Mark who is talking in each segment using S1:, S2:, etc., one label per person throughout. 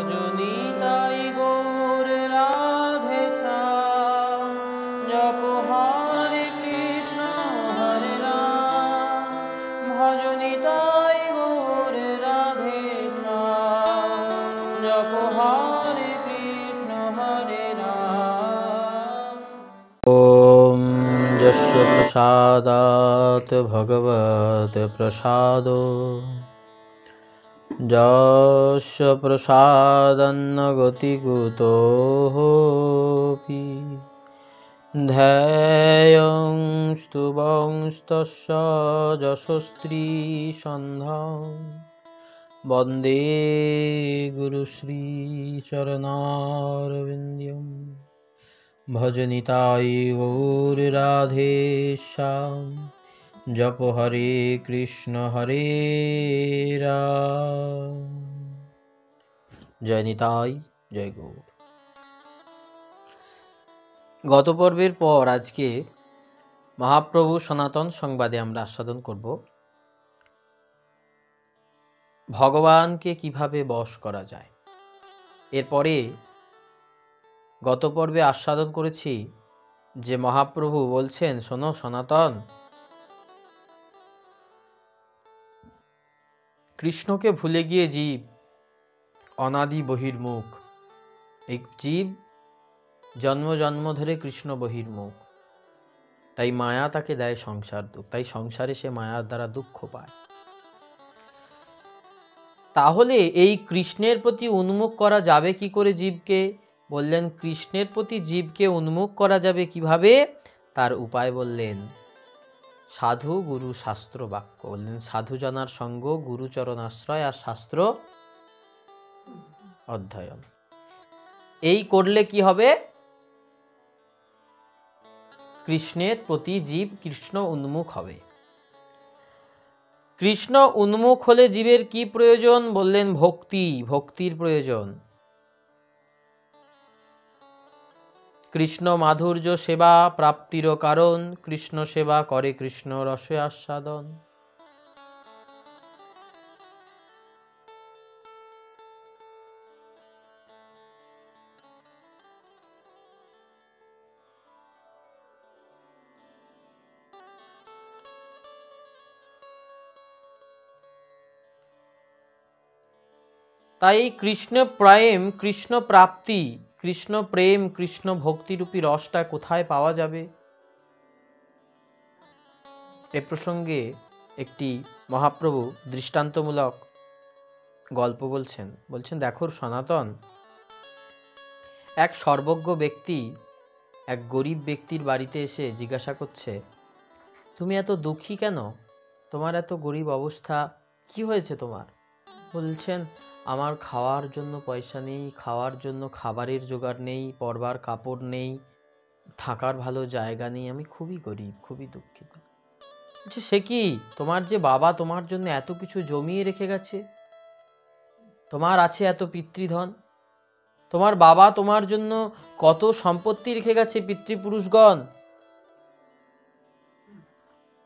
S1: ভজনি তাই গৌর রাধে শ্যাম, জপ হরে কৃষ্ণ হরে রাম, ভজনি তাই গৌর রাধে শ্যাম, জপ হরে কৃষ্ণ হরে রাম। ওম যস্য প্রসাদাৎ ভগবৎ প্রসাদো, যস্য প্রসাদন্ন গতিকুতোপি, ধ্যেয়ং স্তুবংস্তস্য যশস্ত্রী সন্ধ্যং, বন্দে গুরুশ্রী চরণারবিন্দম। ভজনিতাই গৌর রাধে শ্যাম, জপ হরে কৃষ্ণ হরে রাম। জয় নিতাই, জয় গৌর। গত পর্বের পর আজকে মহাপ্রভু সনাতন সংবাদে আমরা আস্বাদন করব ভগবানকে কিভাবে বশ করা যায়। এরপরে গত পর্বে আস্বাদন করেছি যে মহাপ্রভু বলছেন, শোনো সনাতন, কৃষ্ণকে ভুলে গিয়ে জীব অনাদি বহির্মুখ। এই জীব জন্ম জন্ম ধরে কৃষ্ণ বহির্মুখ, তাই মায়া তাকে দেয় সংসার দুঃখ, তাই সংসারে সে মায়ার দ্বারা দুঃখ পায়। তাহলে এই কৃষ্ণের প্রতি উন্মুখ করা যাবে কি করে জীবকে? বললেন কৃষ্ণের প্রতি জীবকে উন্মুখ করা যাবে কিভাবে, তার উপায় বললেন সাধু গুরু শাস্ত্র বাক্য। বললেন সাধু জনার সঙ্গ, গুরুচরণ আশ্রয় আর শাস্ত্র অধ্যয়ন। এই করলে কি হবে? কৃষ্ণের প্রতি জীব কৃষ্ণ উন্মুখ হবে। কৃষ্ণ উন্মুখ হলে জীবের কি প্রয়োজন? বললেন ভক্তি, ভক্তির প্রয়োজন। কৃষ্ণ মাধুর্য সেবা প্রাপ্তির কারণ, কৃষ্ণ সেবা করে কৃষ্ণ রসে আস্বাদন। তাই কৃষ্ণ প্রেম, কৃষ্ণ প্রাপ্তি, কৃষ্ণ প্রেম, কৃষ্ণ ভক্তিরূপী রসটা কোথায় পাওয়া যাবে? এ প্রসঙ্গে একটি মহাপ্রভু দৃষ্টান্তমূলক গল্প বলছেন দেখো সনাতন, এক সর্বজ্ঞ ব্যক্তি এক গরিব ব্যক্তির বাড়িতে এসে জিজ্ঞাসা করছে, তুমি এত দুঃখী কেন? তোমার এত গরিব অবস্থা, কি হয়েছে তোমার? বলছেন, আমার খাওয়ার জন্য পয়সা নেই, খাওয়ার জন্য খাবারের জোগাড় নেই, পরবার কাপড় নেই, থাকার ভালো জায়গা নেই, আমি খুবই গরিব, খুবই দুঃখিত। বলছে, সে কি, তোমার যে বাবা তোমার জন্য এত কিছু জমিয়ে রেখে গেছে, তোমার আছে এত পিতৃধন, তোমার বাবা তোমার জন্য কত সম্পত্তি রেখে গেছে, পিতৃপুরুষগণ,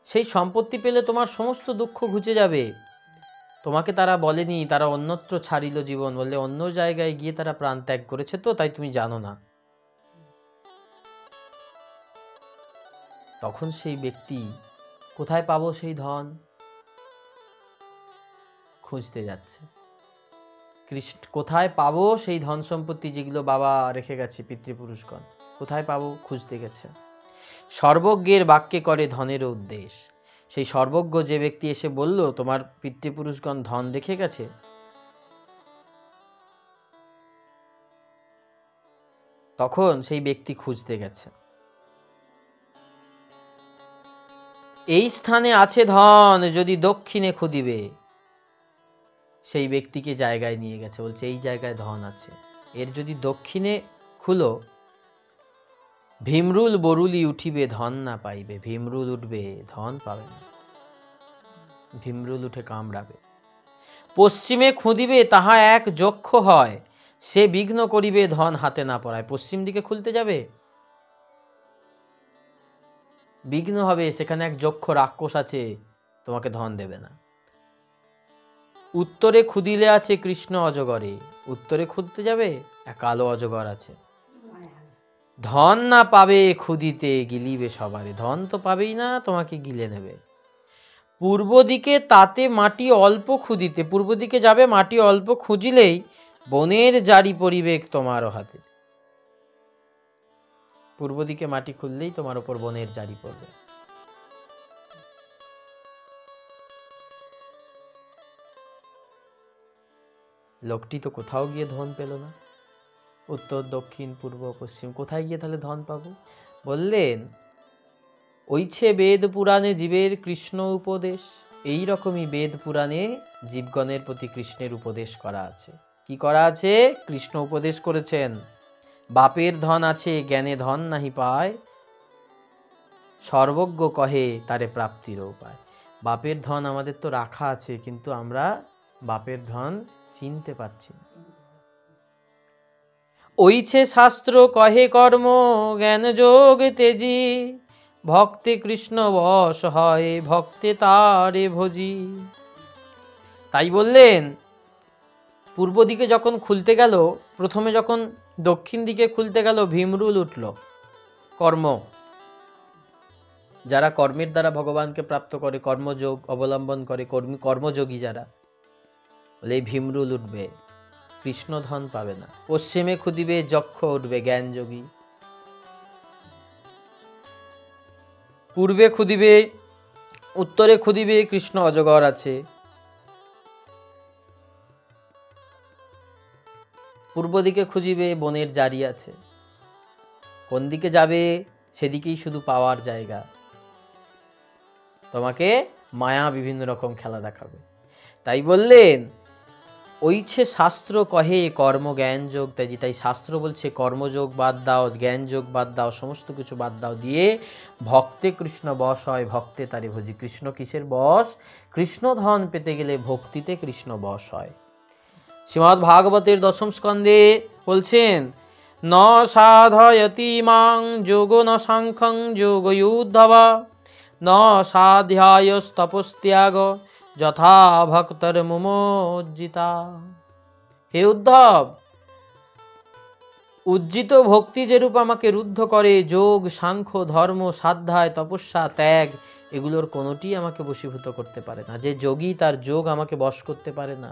S1: সেই সম্পত্তি পেলে তোমার সমস্ত দুঃখ ঘুচে যাবে। তোমাকে তারা বলেনি, তারা অন্যত্র ছাড়িল জীবন, বললে অন্য জায়গায় গিয়ে তারা প্রাণ ত্যাগ করেছে, তো তাই তুমি জানো না। তখন সেই ব্যক্তি কোথায় পাবো সেই ধন খুঁজতে যাচ্ছে। কৃষ্ণ কোথায় পাবো সেই ধন সম্পত্তি যেগুলো বাবা রেখে গেছে, পিতৃপুরুষগণ কোথায় পাবো খুঁজতে গেছে। সর্বজ্ঞের বাক্যে করে ধনের উদ্দেশ। সেই সর্বজ্ঞ যে ব্যক্তি এসে বলল তোমার পিতৃপুরুষগণ ধন রেখে গেছে, তখন সেই ব্যক্তি খুঁজতে গেছে। এই স্থানে আছে ধন, যদি দক্ষিণে খুদিবে। সেই ব্যক্তিকে জায়গায় নিয়ে গেছে, বলছে এই জায়গায় ধন আছে, এর যদি দক্ষিণে খুলো, ভীমরুল বরুলি উঠিবে ধন না পাইবে। ভীমরুল উঠবে, ধন পাবে না, ভীমরুল উঠে কামড়াবে। পশ্চিমে খুঁদিবে, তাহা এক যক্ষ হয়, সে বিঘ্ন করিবে ধন হাতে না পড়ায়। পশ্চিম দিকে খুলতে যাবে, বিঘ্ন হবে, সেখানে এক যক্ষ রাক্ষস আছে, তোমাকে ধন দেবে না। উত্তরে খুদিলে আছে কৃষ্ণ অজগরে। উত্তরে খুঁজতে যাবে, এক কালো অজগর আছে। ধন না পাবে খুদিতে গিলিবে সবারে। ধন তো পাবেই না, তোমাকে গিলে নেবে। পূর্ব দিকে তাতে মাটি অল্প খুদিতে। পূর্ব দিকে যাবে, মাটি অল্প খুঁজিলেই বনের জারি পরিবেক তোমার হাতে। পূর্ব দিকে মাটি খুললেই তোমার উপর বনের জারি পড়বে। লোকটি তো কোথাও গিয়ে ধন পেল না। উত্তর, দক্ষিণ, পূর্ব, পশ্চিম, কোথায় গিয়ে তাহলে ধন পাবো? বললেন, ওইছে বেদ পুরাণে জীবের কৃষ্ণ উপদেশ। এই রকমই বেদ পুরাণে জীবগণের প্রতি কৃষ্ণের উপদেশ করা আছে। কি করা আছে? কৃষ্ণ উপদেশ করেছেন, বাপের ধন আছে জ্ঞানে ধন নাহি পায়, সর্বজ্ঞ কহে তারে প্রাপ্তির উপায়। বাপের ধন আমাদের তো রাখা আছে, কিন্তু আমরা বাপের ধন চিনতে পারছি না। ওইছে শাস্ত্র কহে কর্ম জ্ঞান যোগ তেজি, ভক্তে কৃষ্ণ বশ হয় ভক্তে তারে ভজি। তাই বললেন, পূর্ব দিকে যখন খুলতে গেল, প্রথমে যখন দক্ষিণ দিকে খুলতে গেল, ভীমরুল উঠল। কর্ম, যারা কর্মের দ্বারা ভগবানকে প্রাপ্ত করে, কর্মযোগ অবলম্বন করে, কর্মযোগী যারা, বলে এই ভীমরুল উঠবে, কৃষ্ণ ধন পাবে না। পশ্চিমে খুদিবে যক্ষ উঠবে, জ্ঞানযোগী। পূর্বে খুদিবে, উত্তরে খুদিবে কৃষ্ণ অজগর আছে। পূর্ব দিকে খুঁজিবে বনের জারি আছে। কোন দিকে যাবে সেদিকেই শুধু পাওয়ার জায়গা। তোমাকে মায়া বিভিন্ন রকম খেলা দেখাবে। তাই বললেন, ওইছে শাস্ত্র কহে কর্ম জ্ঞান যোগ তেজি। তাই শাস্ত্র বলছে কর্মযোগ বাদ দাও, জ্ঞান যোগ বাদ দাও, সমস্ত কিছু বাদ দাও, দিয়ে ভক্তে কৃষ্ণ বশ হয় ভক্তে তারে ভজি। কৃষ্ণ কিসের বশ? কৃষ্ণ ধন পেতে গেলে ভক্তিতে কৃষ্ণ বশ হয়। শ্রীমদ্ ভাগবতের দশম স্কন্ধে বলছেন, ন সাধয়তি মাং যোগ ন সাংখ্যং যোগযুদ্ধবা, ন সাধ্যায়স্তপস্ত্যাগ যথা ভক্তর মুমোজ্জিতা। হে উদ্ধব, উজ্জিত ভক্তি যেরূপ আমাকে রুদ্ধ করে, যোগ, সাংখ্য, ধর্ম, সাধ্যায়, তপস্যা, ত্যাগ, এগুলোর কোনোটি আমাকে বশীভূত করতে পারে না। যে যোগী, তার যোগ আমাকে বশ করতে পারে না।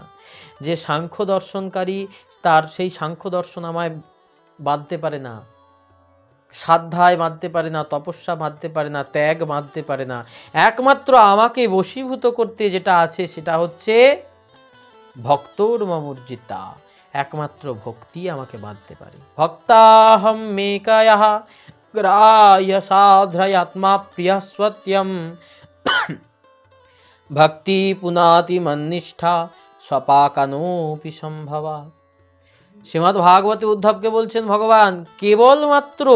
S1: যে সাংখ্য দর্শনকারী, তার সেই সাংখ্য দর্শন আমায় বাঁধতে পারে না। সাধ্যায় বাঁধতে পারে না, তপস্যা বাঁধতে পারে না, ত্যাগ বাঁধতে পারে না। একমাত্র আমাকে বশীভূত করতে যেটা আছে সেটা হচ্ছে ভক্তর মমুর্জিতা। একমাত্র ভক্তি আমাকে বাঁধতে পারে। ভক্তাহম মেকায়াহ গ্রাহ্য সাধ্যাত্মা প্রিয় সত্যম, ভক্তি পুনাতি মন্নিষ্ঠা সপাকানোপি সম্ভবা। শ্রীমদ্ ভাগবতে উদ্ধবকে বলছেন ভগবান, কেবলমাত্র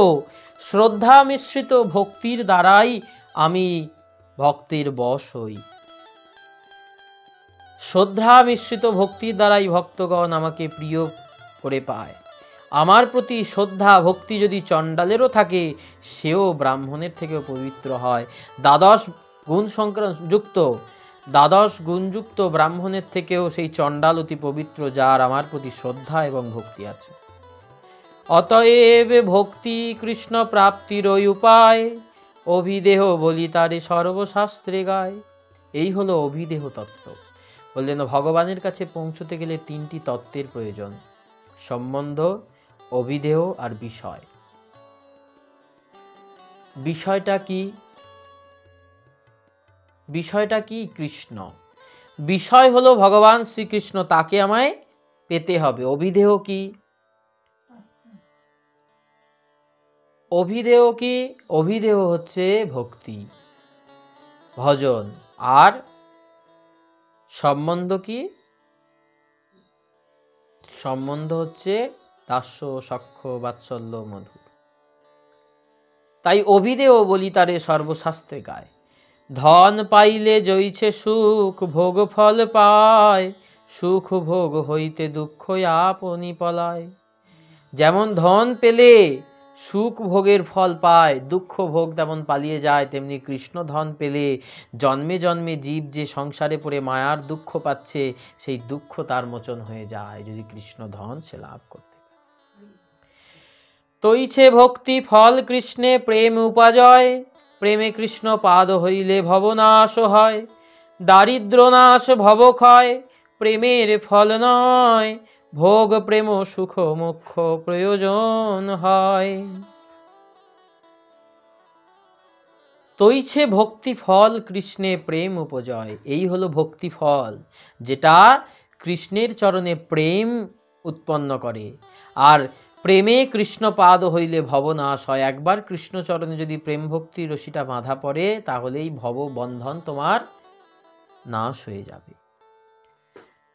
S1: শ্রদ্ধা মিশ্রিত ভক্তির দ্বারাই আমি ভক্তের বশ হই। শ্রদ্ধা মিশ্রিত ভক্তির দ্বারাই ভক্তগণ আমাকে প্রিয় করে পায়। আমার প্রতি শ্রদ্ধা ভক্তি যদি চণ্ডালেরও থাকে, সেও ব্রাহ্মণের থেকেও পবিত্র হয়। দ্বাদশ গুণযুক্ত ব্রাহ্মণের থেকেও সেই চণ্ডাল অতি পবিত্র, যার আমার প্রতি শ্রদ্ধা এবং ভক্তি আছে। অতএব ভক্তি কৃষ্ণ প্রাপ্তির উপায়, অভিদেহ বলি তারে সর্বশাস্ত্রে গায়। এই হলো অভিদেহ তত্ত্ব। বললেন, ভগবানের কাছে পৌঁছতে গেলে তিনটি তত্ত্বের প্রয়োজন: সম্বন্ধ, অভিদেহ আর বিষয়। বিষয়টা কি? বিষয়টা কি? কৃষ্ণ। বিষয় হলো ভগবান শ্রীকৃষ্ণ, তাকে আমায় পেতে হবে। অভিদেহ কি? অভিদেহ কি? অভিদেহ হচ্ছে ভক্তি, ভজন। আর সম্বন্ধ কি? সম্বন্ধ হচ্ছে দাস্য, সখ্য, বাৎসল্য, মধুর। তাই অভিদেহ বলি তারে সর্বশাস্ত্রে গায়। ধন পাইলে জইছে সুখ, ভোগ ফল পায়, সুখ ভোগ হইতে দুঃখ আপনি পলায়। যেমন ধন পেলে সুখ ভোগের ফল পায়, দুঃখ ভোগ তেমন পালিয়ে যায়, তেমনি কৃষ্ণ ধন পেলে জন্মে জন্মে জীব যে সংসারে পড়ে মায়ার দুঃখ পাচ্ছে, সেই দুঃখ তার মোচন হয়ে যায় যদি কৃষ্ণ ধন সে লাভ করতে। তৈছে ভক্তি ফল কৃষ্ণে প্রেম উপাজয়, প্রেমে কৃষ্ণ পাদ হইলে ভবনাশ হয়, দারিদ্র নাশ ভবক্ষয় প্রেমের ফল নয়, ভোগ প্রেম সুখ মোক্ষ প্রয়োজন হয়। তৈছে ভক্তি ফল কৃষ্ণে প্রেম উপজয়, এই হলো ভক্তি ফল যেটা কৃষ্ণের চরণে প্রেম উৎপন্ন করে। আর প্রেমে কৃষ্ণ পাদ হইলে ভবনাশ হয়, একবার কৃষ্ণ চরণে যদি প্রেম ভক্তি রশিটা বাঁধা পড়ে তাহলেই ভব বন্ধন তোমার নাশ হয়ে যাবে।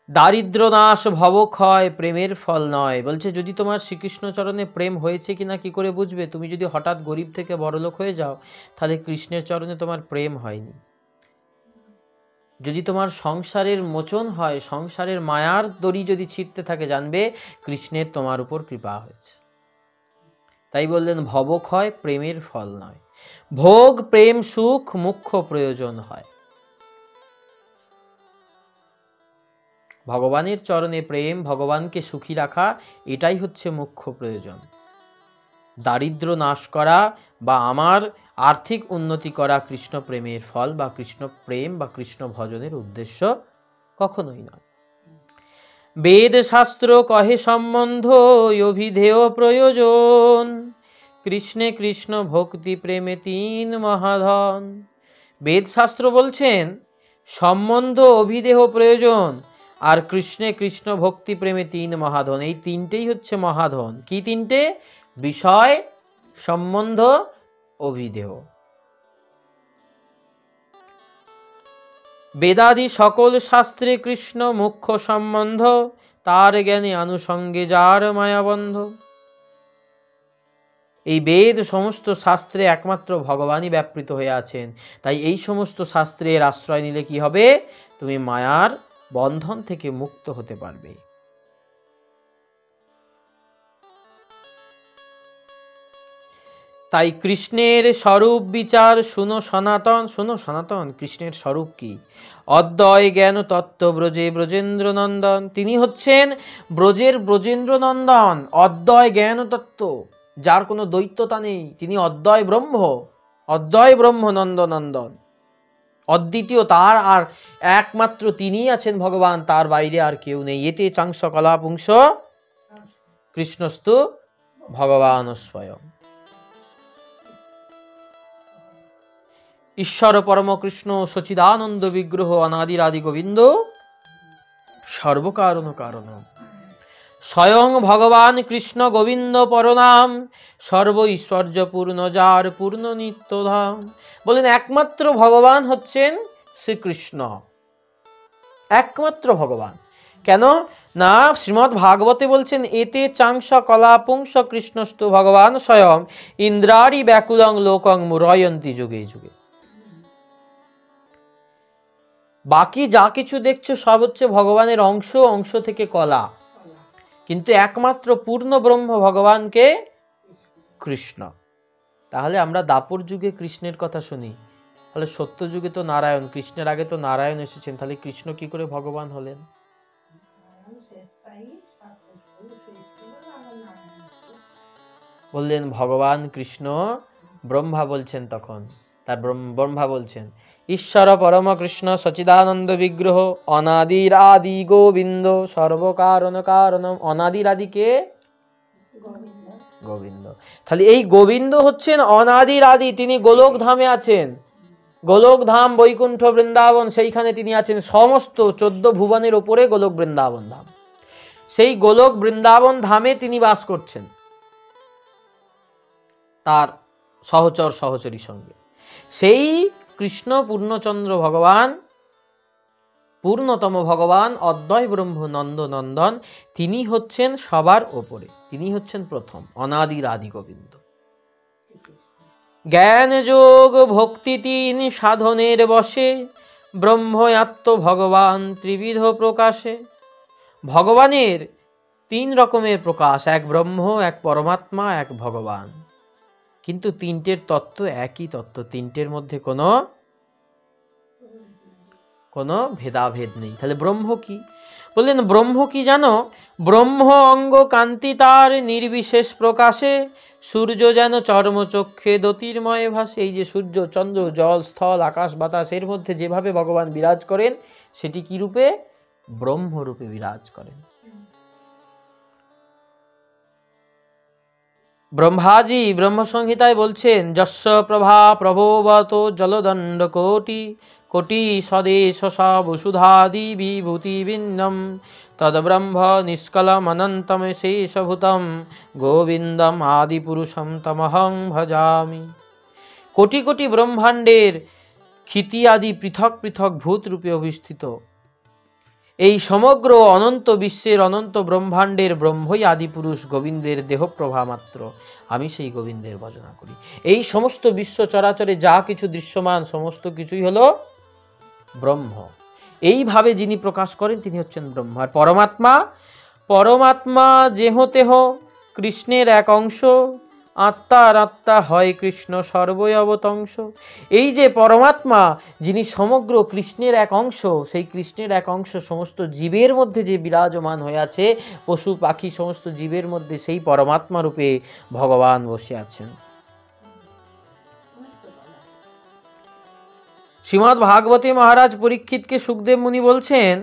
S1: দারিদ্র নাশ ভবক্ষয় প্রেমের ফল নয়, বলছে যদি তোমার শ্রীকৃষ্ণ চরণে প্রেম হয়েছে কিনা কি করে বুঝবে? তুমি যদি হঠাৎ গরিব থেকে বড়লোক হয়ে যাও তাহলে কৃষ্ণের চরণে তোমার প্রেম হয়নি। যদি তোমার সংসারের মোচন হয়, সংসারের মায়ার দড়ি যদি ছিঁড়তে থাকে, জানবে কৃষ্ণের তোমার উপর কৃপা হয়েছে। তাই বললেন ভবক্ষয় প্রেমের ফল নয়, ভোগ প্রেম সুখ মুখ্য প্রয়োজন হয়। ভগবানের চরণে প্রেম, ভগবানকে সুখী রাখা, এটাই হচ্ছে মুখ্য প্রয়োজন। দারিদ্র নাশ করা বা আমার আর্থিক উন্নতি করা কৃষ্ণ প্রেমের ফল বা কৃষ্ণ প্রেম বা কৃষ্ণ ভজনের উদ্দেশ্য কখনোই নয়। বেদ শাস্ত্র কহে সম্বন্ধ অভিধেয় প্রয়োজন, কৃষ্ণে কৃষ্ণ ভক্তি প্রেমে তিন মহাধন। বেদ শাস্ত্র বলছেন সম্বন্ধ অভিধেয় প্রয়োজন আর কৃষ্ণে কৃষ্ণ ভক্তি প্রেমে তিন মহাধন। এই তিনটেই হচ্ছে মহাধন। কি তিনটে? বিষয়, সম্বন্ধ, অভিধেয়। বেদাদি সকল শাস্ত্রে কৃষ্ণ মুখ্য সম্বন্ধ, তার জ্ঞানে আনুষঙ্গে যার মায়াবন্ধ। এই বেদ সমস্ত শাস্ত্রে একমাত্র ভগবানই ব্যাপৃত হয়ে আছেন। তাই এই সমস্ত শাস্ত্রের আশ্রয় নিলে কি হবে? তুমি মায়ার বন্ধন থেকে মুক্ত হতে পারবে। তাই কৃষ্ণের স্বরূপ বিচার শুনো সনাতন। শুনো সনাতন, কৃষ্ণের স্বরূপ কি? অদ্বয় জ্ঞান তত্ত্ব ব্রজে ব্রজেন্দ্র নন্দন। তিনি হচ্ছেন ব্রজের ব্রজেন্দ্র নন্দন, অদ্বয় জ্ঞান তত্ত্ব, যার কোনো দ্বৈততা নেই। তিনি অদ্বয় ব্রহ্ম, অদ্বয় ব্রহ্ম নন্দনন্দন, অদ্বিতীয়। তার আর একমাত্র তিনিই আছেন ভগবান, তার বাইরে আর কেউ নেই। এতে চাংস কলা পুংস কৃষ্ণস্তু ভগবান স্বয়ং। ঈশ্বর পরম কৃষ্ণ সচিদানন্দ বিগ্রহ অনাদির আদি গোবিন্দ সর্বকারণ কারণ। স্বয়ং ভগবান কৃষ্ণ গোবিন্দ পরনাম, সর্ব ঐশ্বর্য পূর্ণ যার পূর্ণ নিত্যধাম। বলেন একমাত্র ভগবান হচ্ছেন শ্রীকৃষ্ণ, একমাত্র ভগবান। কেন না শ্রীমদ্ ভাগবতে বলছেন এতে চাংস কলা পুংস কৃষ্ণস্তু ভগবান স্বয়ং, ইন্দ্রারি ব্যাকুলং লোকং মুরয়ন্তি যুগে যুগে। বাকি যা কিছু দেখছো সব হচ্ছে ভগবানের অংশ, অংশ থেকে কলা, কিন্তু একমাত্র পূর্ণ ব্রহ্ম ভগবানকে কৃষ্ণ। তাহলে আমরা দাপর যুগে কৃষ্ণের কথা শুনি, তাহলে সত্য যুগে তো নারায়ণ, কৃষ্ণের আগে তো নারায়ণ এসেছেন, তাহলে কৃষ্ণ কি করে ভগবান হলেন? বললেন ভগবান কৃষ্ণ, ব্রহ্মা বলছেন তখন, তার ব্রহ্মা বলছেন ঈশ্বর পরম কৃষ্ণ সচিদানন্দ বিগ্রহ অনাদির আদি গোবিন্দ সর্বকারণ কারণম। অনাদির আদি কে? গোবিন্দ। তাহলে এই গোবিন্দ হচ্ছেন অনাদির আদি, তিনি গোলক ধামে আছেন। গোলক ধাম বৈকুণ্ঠ বৃন্দাবন, সেইখানে তিনি আছেন। সমস্ত 14 ভুবনের ওপরে গোলক বৃন্দাবন ধাম, সেই গোলক বৃন্দাবন ধামে তিনি বাস করছেন তার সহচর সহচরীর সঙ্গে। সেই কৃষ্ণ পূর্ণচন্দ্র ভগবান, পূর্ণতম ভগবান, অদ্বয় ব্রহ্ম নন্দ নন্দন, তিনি হচ্ছেন সবার ওপরে, তিনি হচ্ছেন প্রথম, অনাদির আদি গোবিন্দ। জ্ঞান যোগ ভক্তি তিন সাধনের বসে, ব্রহ্ময়াত্ম ভগবান ত্রিবিধ প্রকাশে। ভগবানের 3 রকমের প্রকাশ, এক ব্রহ্ম, এক পরমাত্মা, এক ভগবান। কিন্তু তিনটের তত্ত্ব একই তত্ত্ব, তিনটের মধ্যে কোনো ভেদাভেদ নেই। তাহলে ব্রহ্ম কি? বললেন ব্রহ্ম কি জানো? ব্রহ্ম অঙ্গ কান্তি তার নির্বিশেষ প্রকাশে, সূর্য যেন চর্মচক্ষে দ্যোতির্ময় ভাসে। এই যে সূর্য, চন্দ্র, জল, স্থল, আকাশ, বাতাস, এর মধ্যে যেভাবে ভগবান বিরাজ করেন, সেটি কি রূপে? ব্রহ্মরূপে বিরাজ করেন। ব্রহ্মাজি ব্রহ্মসংহিতায় বলছেন, যস্য প্রভা প্রভবত জলদণ্ড কোটি, কোটি স্বদেশ বসুধাদি বিভূতি ভিন্নম, তদ্ব্রহ্ম নিষ্কলম অনন্তম শেষভূতম, গোবিন্দম আদিপুরুষম তমহং ভজামি। কোটি কোটি ব্রহ্মাণ্ডের ক্ষিতি আদি পৃথক পৃথক ভূত রূপে অবস্থিত এই সমগ্র অনন্ত বিশ্বের অনন্ত ব্রহ্মাণ্ডের ব্রহ্মই আদিপুরুষ, গোবিন্দের দেহপ্রভা মাত্র। আমি সেই গোবিন্দের ভজনা করি। এই সমস্ত বিশ্ব চরাচরে যা কিছু দৃশ্যমান, সমস্ত কিছুই হলো ব্রহ্ম। এইভাবে যিনি প্রকাশ করেন তিনি হচ্ছেন ব্রহ্ম। আর পরমাত্মা, পরমাত্মা যেহ তেহ কৃষ্ণের এক অংশ, আত্মার আত্মা হয় কৃষ্ণ সর্বয়বতংশ। এই যে পরমাত্মা, যিনি সমগ্র কৃষ্ণের এক অংশ, সেই কৃষ্ণের এক অংশ সমস্ত জীবের মধ্যে যে বিরাজমান হয়ে আছে, পশু পাখি সমস্ত জীবের মধ্যে, সেই পরমাত্মা রূপে ভগবান বসে আছেন। শ্রীমদ্ ভাগবতে মহারাজ পরীক্ষিতকে সুখদেব মুনি বলছেন,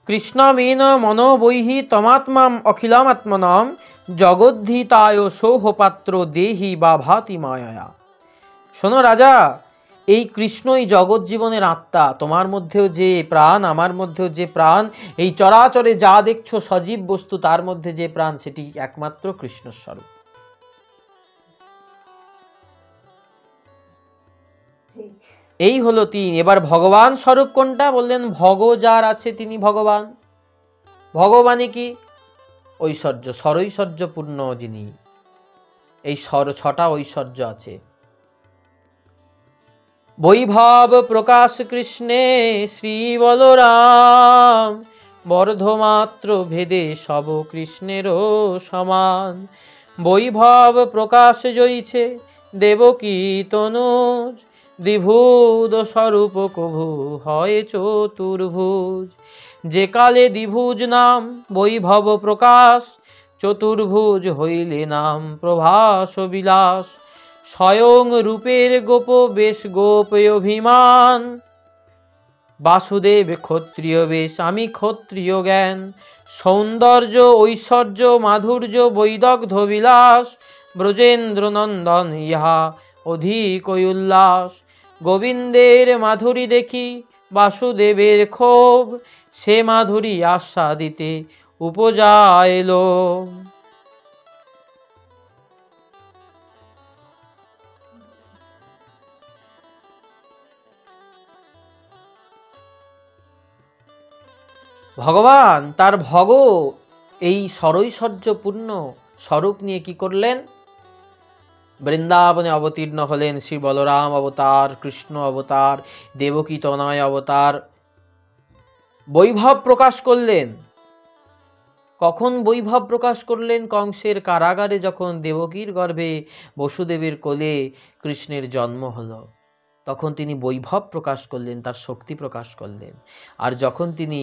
S1: কৃষ্ণমেন মনো বৈহি তমাত্মাম অখিলামাত্মনম, জগদ্ধিতায় সৌহপাত্র দেহি বা ভাতি মায়া। শোনো রাজা, এই কৃষ্ণই জগৎ জীবনের আত্মা। তোমার মধ্যেও যে প্রাণ, আমার মধ্যেও যে প্রাণ, এই চরাচরে যা দেখছো সজীব বস্তু, তার মধ্যে যে প্রাণ, সেটি একমাত্র কৃষ্ণস্বরূপ। এই হলো তিন। এবার ভগবান স্বরূপ কোনটা? বললেন ভগ যার আছে তিনি ভগবান। ভগবানই কি? ঐশ্বর্য, সরৈশ্বর্যপূর্ণ যিনি, এই ছটা ঐশ্বর্য আছে। বৈভব প্রকাশ কৃষ্ণে শ্রী বলরাম, বর্ধমাত্র ভেদে সব কৃষ্ণেরও সমান। বৈভব প্রকাশ জয়ছে দেবকী তনুজ, দ্বিভুজ স্বরূপ কভু হয় চতুর্ভুজ। যে কালে দ্বিভুজ নাম বৈভব প্রকাশ, চতুর্ভুজ হইলে নাম প্রভাস বিলাস। স্বয়ং রূপের গোপ বেশ গোপ অভিমান, বাসুদেব ক্ষত্রিয় বেশ আমি ক্ষত্রিয় জ্ঞান। সৌন্দর্য ঐশ্বর্য মাধুর্য বৈদগ্ধ বিলাস, ব্রজেন্দ্র নন্দন ইহা অধিক উল্লাস। গোবিন্দের মাধুরী দেখি বাসুদেবের ক্ষোভ, সে মাধুরী আস্বাদিতে উপজায় লোভ। ভগবান তার ভগ এই সরৈশ্বর্যপূর্ণ স্বরূপ নিয়ে কি করলেন? বৃন্দাবনে অবতীর্ণ হলেন। শ্রী বলরাম অবতার, কৃষ্ণ অবতার, দেবকী তনয় অবতার, বৈভব প্রকাশ করলেন। কখন বৈভব প্রকাশ করলেন? কংসের কারাগারে যখন দেবকীর গর্ভে বসুদেবের কোলে কৃষ্ণের জন্ম হলো, তখন তিনি বৈভব প্রকাশ করলেন, তার শক্তি প্রকাশ করলেন। আর যখন তিনি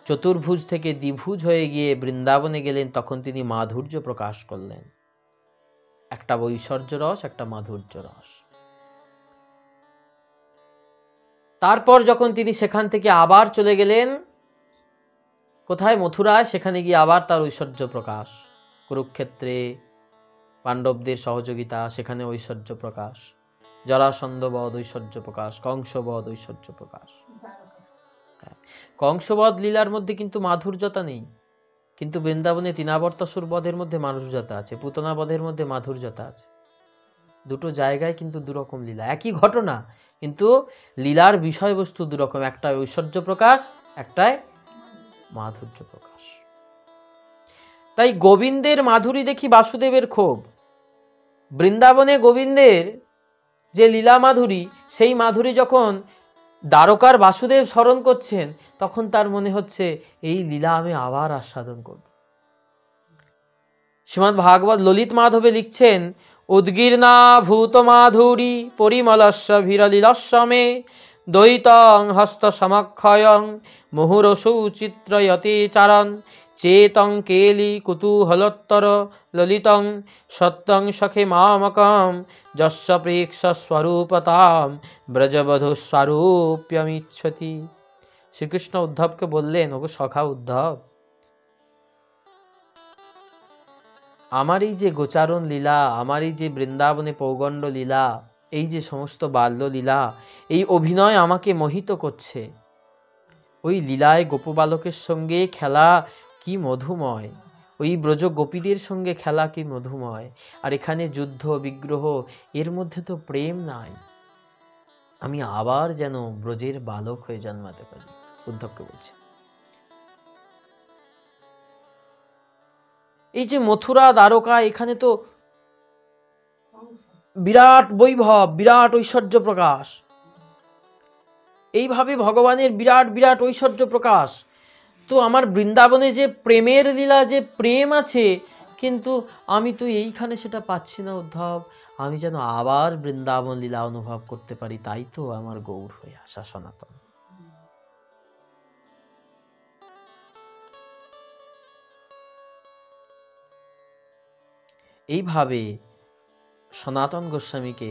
S1: চতুর্ভুজ থেকে দ্বিভুজ হয়ে গিয়ে বৃন্দাবনে গেলেন, তখন তিনি মাধুর্য প্রকাশ করলেন। একটা ঐশ্বর্য রস, একটা মাধুর্য রস। তারপর যখন তিনি সেখান থেকে আবার চলে গেলেন কোথায়? মথুরায়। সেখানে গিয়ে আবার তার ঐশ্বর্য প্রকাশ। কুরুক্ষেত্রে পাণ্ডবদের সহযোগিতা, সেখানে ঐশ্বর্য প্রকাশ। জরাসন্ধ বধ ঐশ্বর্য প্রকাশ, কংসবধ ঐশ্বর্য প্রকাশ। কংসবধ লীলার মধ্যে কিন্তু মাধুর্যতা নেই, কিন্তু বৃন্দাবনে তৃণাবর্তাসুর বধের মধ্যে মাধুর্যতা আছে, পুতনা বধের মধ্যে মাধুর্যতা আছে। দুটো জায়গায় কিন্তু দুরকম লীলা, একই ঘটনা, কিন্তু লীলার বিষয়বস্তু দুরকম। একটাই ঐশ্বর্য প্রকাশ, একটাই মাধুর্য প্রকাশ। তাই গোবিন্দের মাধুরী দেখি বাসুদেবের ক্ষোভ। বৃন্দাবনে গোবিন্দের যে লীলা মাধুরী, সেই মাধুরী যখন দ্বারকার বাসুদেব স্মরণ করছেন, তখন তার মনে হচ্ছে এই লীলা আমি আবার আস্বাদন করব। শ্রীমদ্ ভাগবত ললিত মাধবে লিখছেন, উদ্গীর্ণা ভূত মাধুরী পরিমলস্য ভিরলীলস্য মে দ্বৈতং হস্ত সমক্ষয়ং মুহুরসৌ চিত্রয়তে চারণ চেতং কেলি কুতূহলোত্তর ললিতং সত্যং সখে মামকম যস্য প্রেক্ষ স্বরূপতাম ব্রজবধূ স্বরূপ্যমিচ্ছতি। শ্রীকৃষ্ণ উদ্ধবকে বললেন, ওগো সখা উদ্ধব, আমার এই যে গোচারণ লীলা, আমার এই যে বৃন্দাবনে পৌগণ্ড লীলা, এই যে সমস্ত বাল্য লীলা, এই অভিনয় আমাকে মোহিত করছে। ওই লীলায় গোপবালকের সঙ্গে খেলা কি মধুময়, ওই ব্রজ গোপীদের সঙ্গে খেলা কি মধুময়, আর এখানে যুদ্ধ বিগ্রহ, এর মধ্যে তো প্রেম নাই। আমি আবার যেন ব্রজের বালক হয়ে জন্মাতে পারি। উদ্ধবকে বলছে, এই যে মথুরা দ্বারকা, এখানে তো বিরাট বৈভব, বিরাট ঐশ্বর্য প্রকাশ, এইভাবে ভগবানের বিরাট বিরাট ঐশ্বর্য প্রকাশ। তো আমার বৃন্দাবনে যে প্রেমের লীলা, যে প্রেম আছে, কিন্তু আমি তো এইখানে সেটা পাচ্ছি না উদ্ধব। আমি যেন আবার বৃন্দাবন লীলা অনুভব করতে পারি, তাই তো আমার গৌর হয়ে আসা সনাতন। এইভাবে সনাতন গোস্বামীকে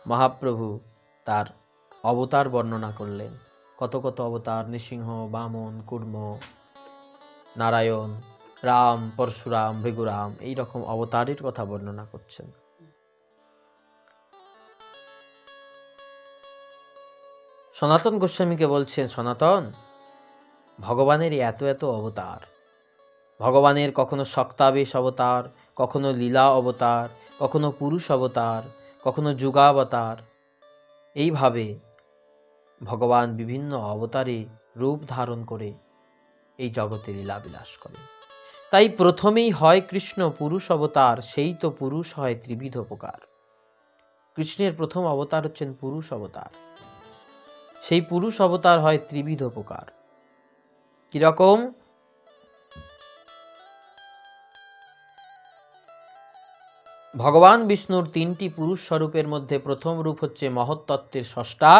S1: মহাপ্রভু তার অবতার বর্ণনা করলেন। কত কত অবতার, নৃসিংহ, বামন, কুর্ম, নারায়ণ, রাম, পরশুরাম, ভৃগুরাম, এই রকম অবতারের কথা বর্ণনা করছেন। সনাতন গোস্বামীকে বলছেন, সনাতন, ভগবানের এত এত অবতার, ভগবানের কখনো শক্তাবেশ অবতার, কখনো লীলা অবতার, কখনো পুরুষ অবতার, কখনো যুগাবতার, এইভাবে ভগবান বিভিন্ন অবতারে রূপ ধারণ করে এই জগতে লীলা বিলাস করেন। তাই প্রথমেই হয় কৃষ্ণ পুরুষ অবতার, সেই তো পুরুষ হয় ত্রিবিধ প্রকার। কৃষ্ণের প্রথম অবতার হচ্ছেন পুরুষ অবতার, সেই পুরুষ অবতার হয় ত্রিবিধ প্রকার। কিরকম? ভগবান বিষ্ণুর তিনটি পুরুষ স্বরূপের মধ্যে প্রথম রূপ হচ্ছে মহত্তত্ত্বের স্রষ্টা,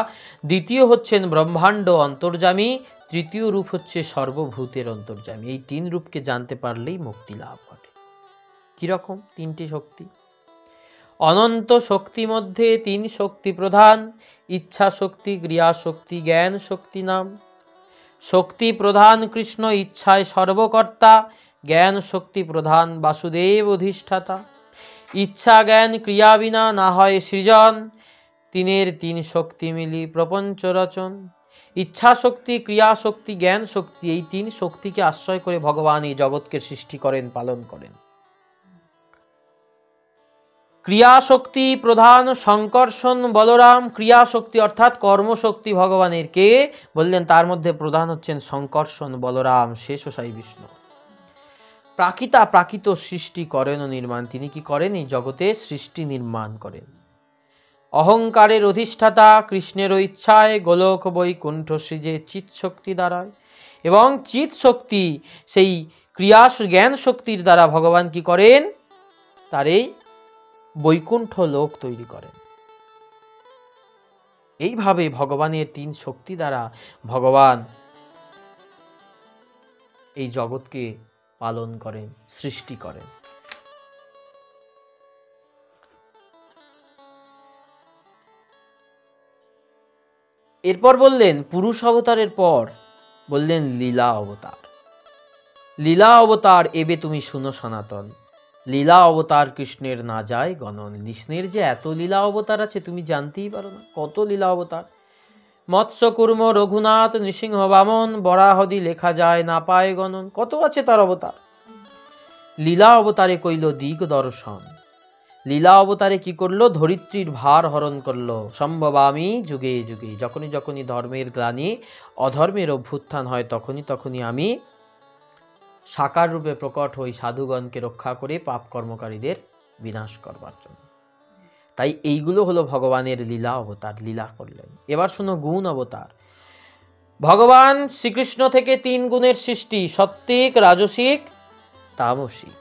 S1: দ্বিতীয় হচ্ছেন ব্রহ্মাণ্ড অন্তর্যামী, তৃতীয় রূপ হচ্ছে সর্বভূতের অন্তর্যামী। এই তিন রূপকে জানতে পারলেই মুক্তি লাভ ঘটে। কিরকম তিনটি শক্তি? অনন্ত শক্তি মধ্যে তিন শক্তি প্রধান, ইচ্ছা শক্তি, ক্রিয়া শক্তি, জ্ঞান শক্তি নাম। শক্তি প্রধান কৃষ্ণ, ইচ্ছায় সর্বকর্তা, জ্ঞান শক্তি প্রধান বাসুদেব অধিষ্ঠাতা। ইচ্ছা জ্ঞান ক্রিয়া বিনা না হয় সৃজন, তিনের তিন শক্তি মিলি প্রপঞ্চ রচন। ইচ্ছা শক্তি, ক্রিয়া শক্তি, জ্ঞান শক্তি, এই তিন শক্তিকে আশ্রয় করে ভগবান এই জগৎকে সৃষ্টি করেন, পালন করেন। ক্রিয়া শক্তি প্রধান শঙ্কর্ষণ বলরাম, ক্রিয়া শক্তি অর্থাৎ কর্মশক্তি ভগবানের কে বললেন, তার মধ্যে প্রধান হচ্ছেন শঙ্কর্ষণ বলরাম, শেষশায়ী বিষ্ণু। প্রাকৃত সৃষ্টি করেন ও নির্মাণ, তিনি কি করেন? এই জগতে সৃষ্টি নির্মাণ করেন। অহংকারের অধিষ্ঠাতা কৃষ্ণের ইচ্ছায় গোলক বৈকুণ্ঠ সৃজে চিৎ শক্তি দ্বারায়, এবং চিৎ শক্তি সেই ক্রিয়া জ্ঞান শক্তির দ্বারা ভগবান কি করেন? তার এই বৈকুণ্ঠ লোক তৈরি করেন। এইভাবে ভগবানের তিন শক্তি দ্বারা ভগবান এই জগৎকে পালন করেন, সৃষ্টি করেন। এরপর বললেন পুরুষ অবতারের পর বললেন লীলা অবতার। লীলা অবতার এবে তুমি শুনো সনাতন, লীলা অবতার কৃষ্ণের না যায় গণন। কৃষ্ণের যে এত লীলা অবতার আছে তুমি জানতেই পারো না, কত লীলা অবতার। মৎস্য কুর্ম রঘুনাথ নৃসিংহ বামন বরাহদি লেখা যায় না পায় গণন, কত আছে তার অবতার। লীলা অবতারে কইল দিগ দর্শন, লীলা অবতারে কি করলো? ধরিত্রীর ভার হরণ করলো। সম্ভবামি যুগে যুগে, যখনই যখনই ধর্মের গ্লানি, অধর্মের অভ্যুত্থান হয়, তখনই তখনই আমি সাকার রূপে প্রকট হই সাধুগণকে রক্ষা করে পাপ কর্মকারীদের বিনাশ করবার জন্য। তাই এইগুলো হলো ভগবানের লীলা অবতার, লীলা করলেন। এবার শুনো গুণ অবতার। ভগবান শ্রীকৃষ্ণ থেকে তিন গুণের সৃষ্টি, সাত্ত্বিক, রাজসিক, তামসিক।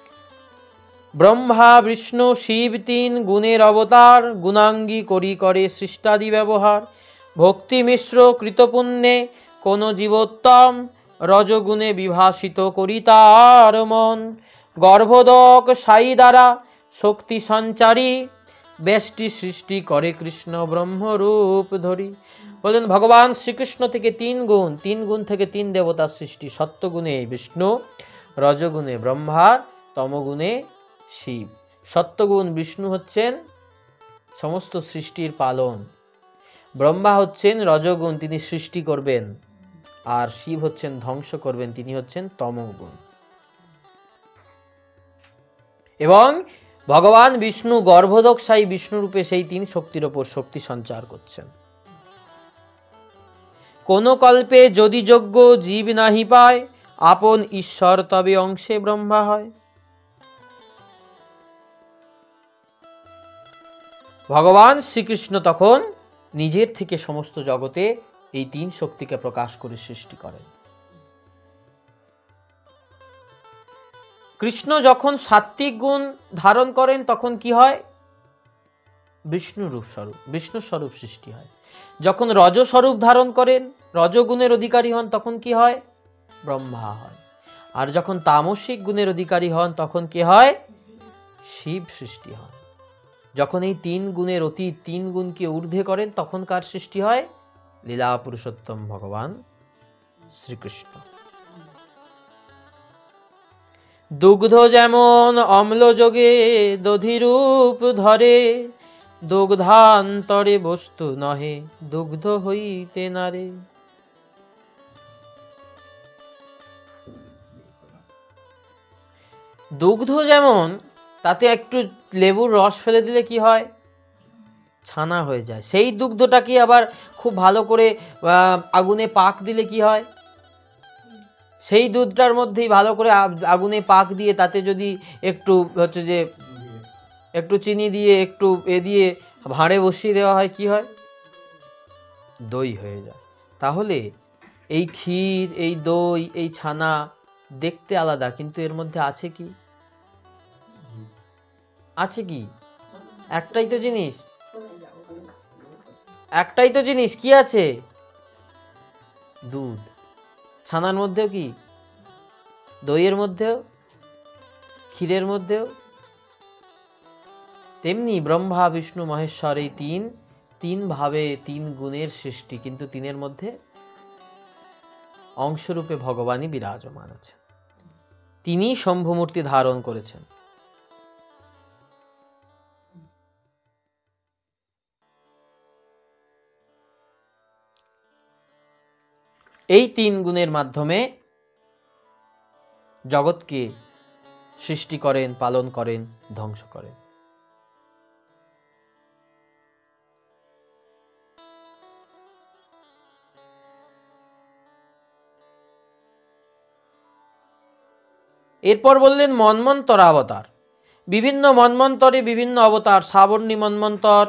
S1: ব্রহ্মা বিষ্ণু শিব তিন গুণের অবতার, গুণাঙ্গী করি করে সৃষ্টাদি ব্যবহার। ভক্তি মিশ্র কৃতপুণ্যে কোন জীবোত্তম, রজগুণে বিভাসিত করি তার মন। গর্ভোদক সাই দ্বারা শক্তি সঞ্চারী, ব্যষ্টি সৃষ্টি করে কৃষ্ণ ব্রহ্মরূপ ধরি। বলেন ভগবান শ্রীকৃষ্ণ থেকে তিন গুণ থেকে তিন দেবতার সৃষ্টি। সত্যগুণে বিষ্ণু, রজগুণে ব্রহ্মা, তমগুণে শিব। সত্যগুণ বিষ্ণু হচ্ছেন সমস্ত সৃষ্টির পালন, ব্রহ্মা হচ্ছেন রজগুণ, তিনি সৃষ্টি করবেন, আর শিব হচ্ছেন ধ্বংস করবেন, তিনি হচ্ছেন তমগুণ। এবং ভগবান বিষ্ণু গর্ভোদকশায়ী বিষ্ণু রূপে সেই তিন শক্তির ওপর শক্তি সঞ্চার করছেন। কোন কল্পে যদি যোগ্য জীব নাহি পায়, আপন ঈশ্বর তবে অংশে ব্রহ্মা হয়। ভগবান শ্রীকৃষ্ণ তখন নিজের থেকে সমস্ত জগতে এই তিন শক্তিকে প্রকাশ করে সৃষ্টি করেন। কৃষ্ণ যখন সাত্ত্বিক গুণ ধারণ করেন তখন কি হয়? বিষ্ণু রূপ স্বরূপ, বিষ্ণু স্বরূপ সৃষ্টি হয়। যখন রজ স্বরূপ ধারণ করেন, রজগুণের অধিকারী হন, তখন কি হয়? ব্রহ্মা হয়। আর যখন তামসিক গুণের অধিকারী হন তখন কি হয়? শিব সৃষ্টি হয়। যখন এই তিন গুণের অতীত, তিন গুণকে ঊর্ধ্বে করেন তখন কার সৃষ্টি হয়? লীলা পুরুষোত্তম ভগবান শ্রীকৃষ্ণ। দুগ্ধ যেমন অম্ল যোগে দধিরূপ ধরে, দুগ্ধান্তরে বস্তু নহে দুগ্ধ হইতে নারে। দুগ্ধ যেমন, তাতে একটু লেবুর রস ফেলে দিলে কি হয়? ছানা হয়ে যায়। সেই দুগ্ধটাকে আবার খুব ভালো করে আগুনে পাক দিলে কি হয়? সেই দুধটার মধ্যেই ভালো করে আগুনে পাক দিয়ে তাতে যদি একটু হচ্ছে যে একটু চিনি দিয়ে একটু দিয়ে ভাঁড়ে বসিয়ে দেওয়া হয়, কি হয়? দই হয়ে যায়। তাহলে এই ক্ষীর, এই দই, এই ছানা দেখতে আলাদা, কিন্তু এর মধ্যে আছে কি? আছে কি? একটাই তো জিনিস, একটাই তো জিনিস, কি আছে? দুধ। ছানার মধ্যেও কি? দইয়ের মধ্যেও, ক্ষীরের মধ্যেও। তেমনি ব্রহ্মা বিষ্ণু মহেশ্বর এই তিন ভাবে তিন গুণের সৃষ্টি, কিন্তু তিনের মধ্যে অংশরূপে ভগবানই বিরাজমান আছে। তিনি শম্ভুমূর্তি ধারণ করেছেন। এই তিন গুণের মাধ্যমে জগৎকে সৃষ্টি করেন, পালন করেন, ধ্বংস করেন। এরপর বললেন মন্বন্তরাবতার। বিভিন্ন মন্বন্তরে বিভিন্ন অবতার। সাবর্ণী মন্বন্তর,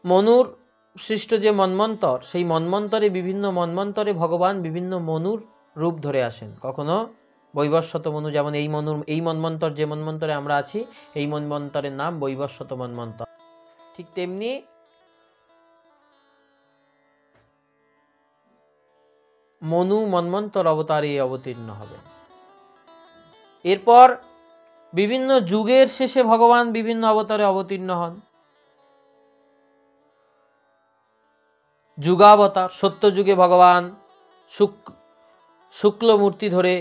S1: মনুর সৃষ্ট যে মন্বন্তর, সেই মন্বন্তরে বিভিন্ন মন্বন্তরে ভগবান বিভিন্ন মনুর রূপ ধরে আসেন। কখনো বৈবস্বত মনু, যেমন এই মন্বন্তর, যে মন্বন্তরে আমরা আছি এই মন্বন্তরের নাম বৈবস্বত মন্বন্তর। ঠিক তেমনি মনু মন্বন্তর অবতারে অবতীর্ণ হবে। এরপর বিভিন্ন যুগের শেষে ভগবান বিভিন্ন অবতারে অবতীর্ণ হন। যুগাবতার, সত্য যুগে ভগবান শুক্ল মূর্তি ধরে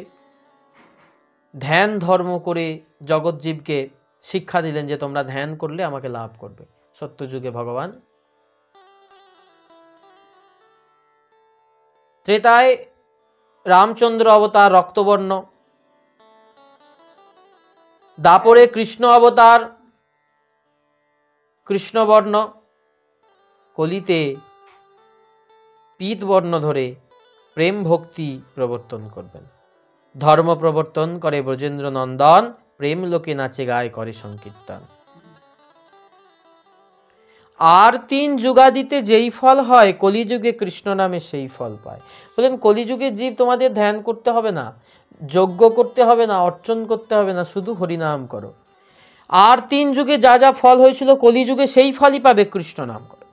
S1: ধ্যান ধর্ম করে জগৎজীবকে শিক্ষা দিলেন যে তোমরা ধ্যান করলে আমাকে লাভ করবে। সত্য যুগে ভগবান। ত্রেতায় রামচন্দ্র অবতার রক্তবর্ণ, দাপরে কৃষ্ণ অবতার কৃষ্ণবর্ণ, কলিতে পীতবর্ণ ধরে প্রেম ভক্তি প্রবর্তন করবেন। ধর্ম প্রবর্তন করে ব্রজেন্দ্র নন্দন, প্রেম লোকে নাচে গায় করে সংকীর্তন। আর 3 যুগাদিতে যেই ফল হয় কলিযুগে কৃষ্ণ নামে সেই ফল পায়। বলেন কলিযুগে জীব তোমাদের ধ্যান করতে হবে না, যজ্ঞ করতে হবে না, অর্চন করতে হবে না, শুধু হরিনাম করো। আর 3 যুগে যা যা ফল হয়েছিল কলিযুগে সেই ফলই পাবে কৃষ্ণ নাম করো।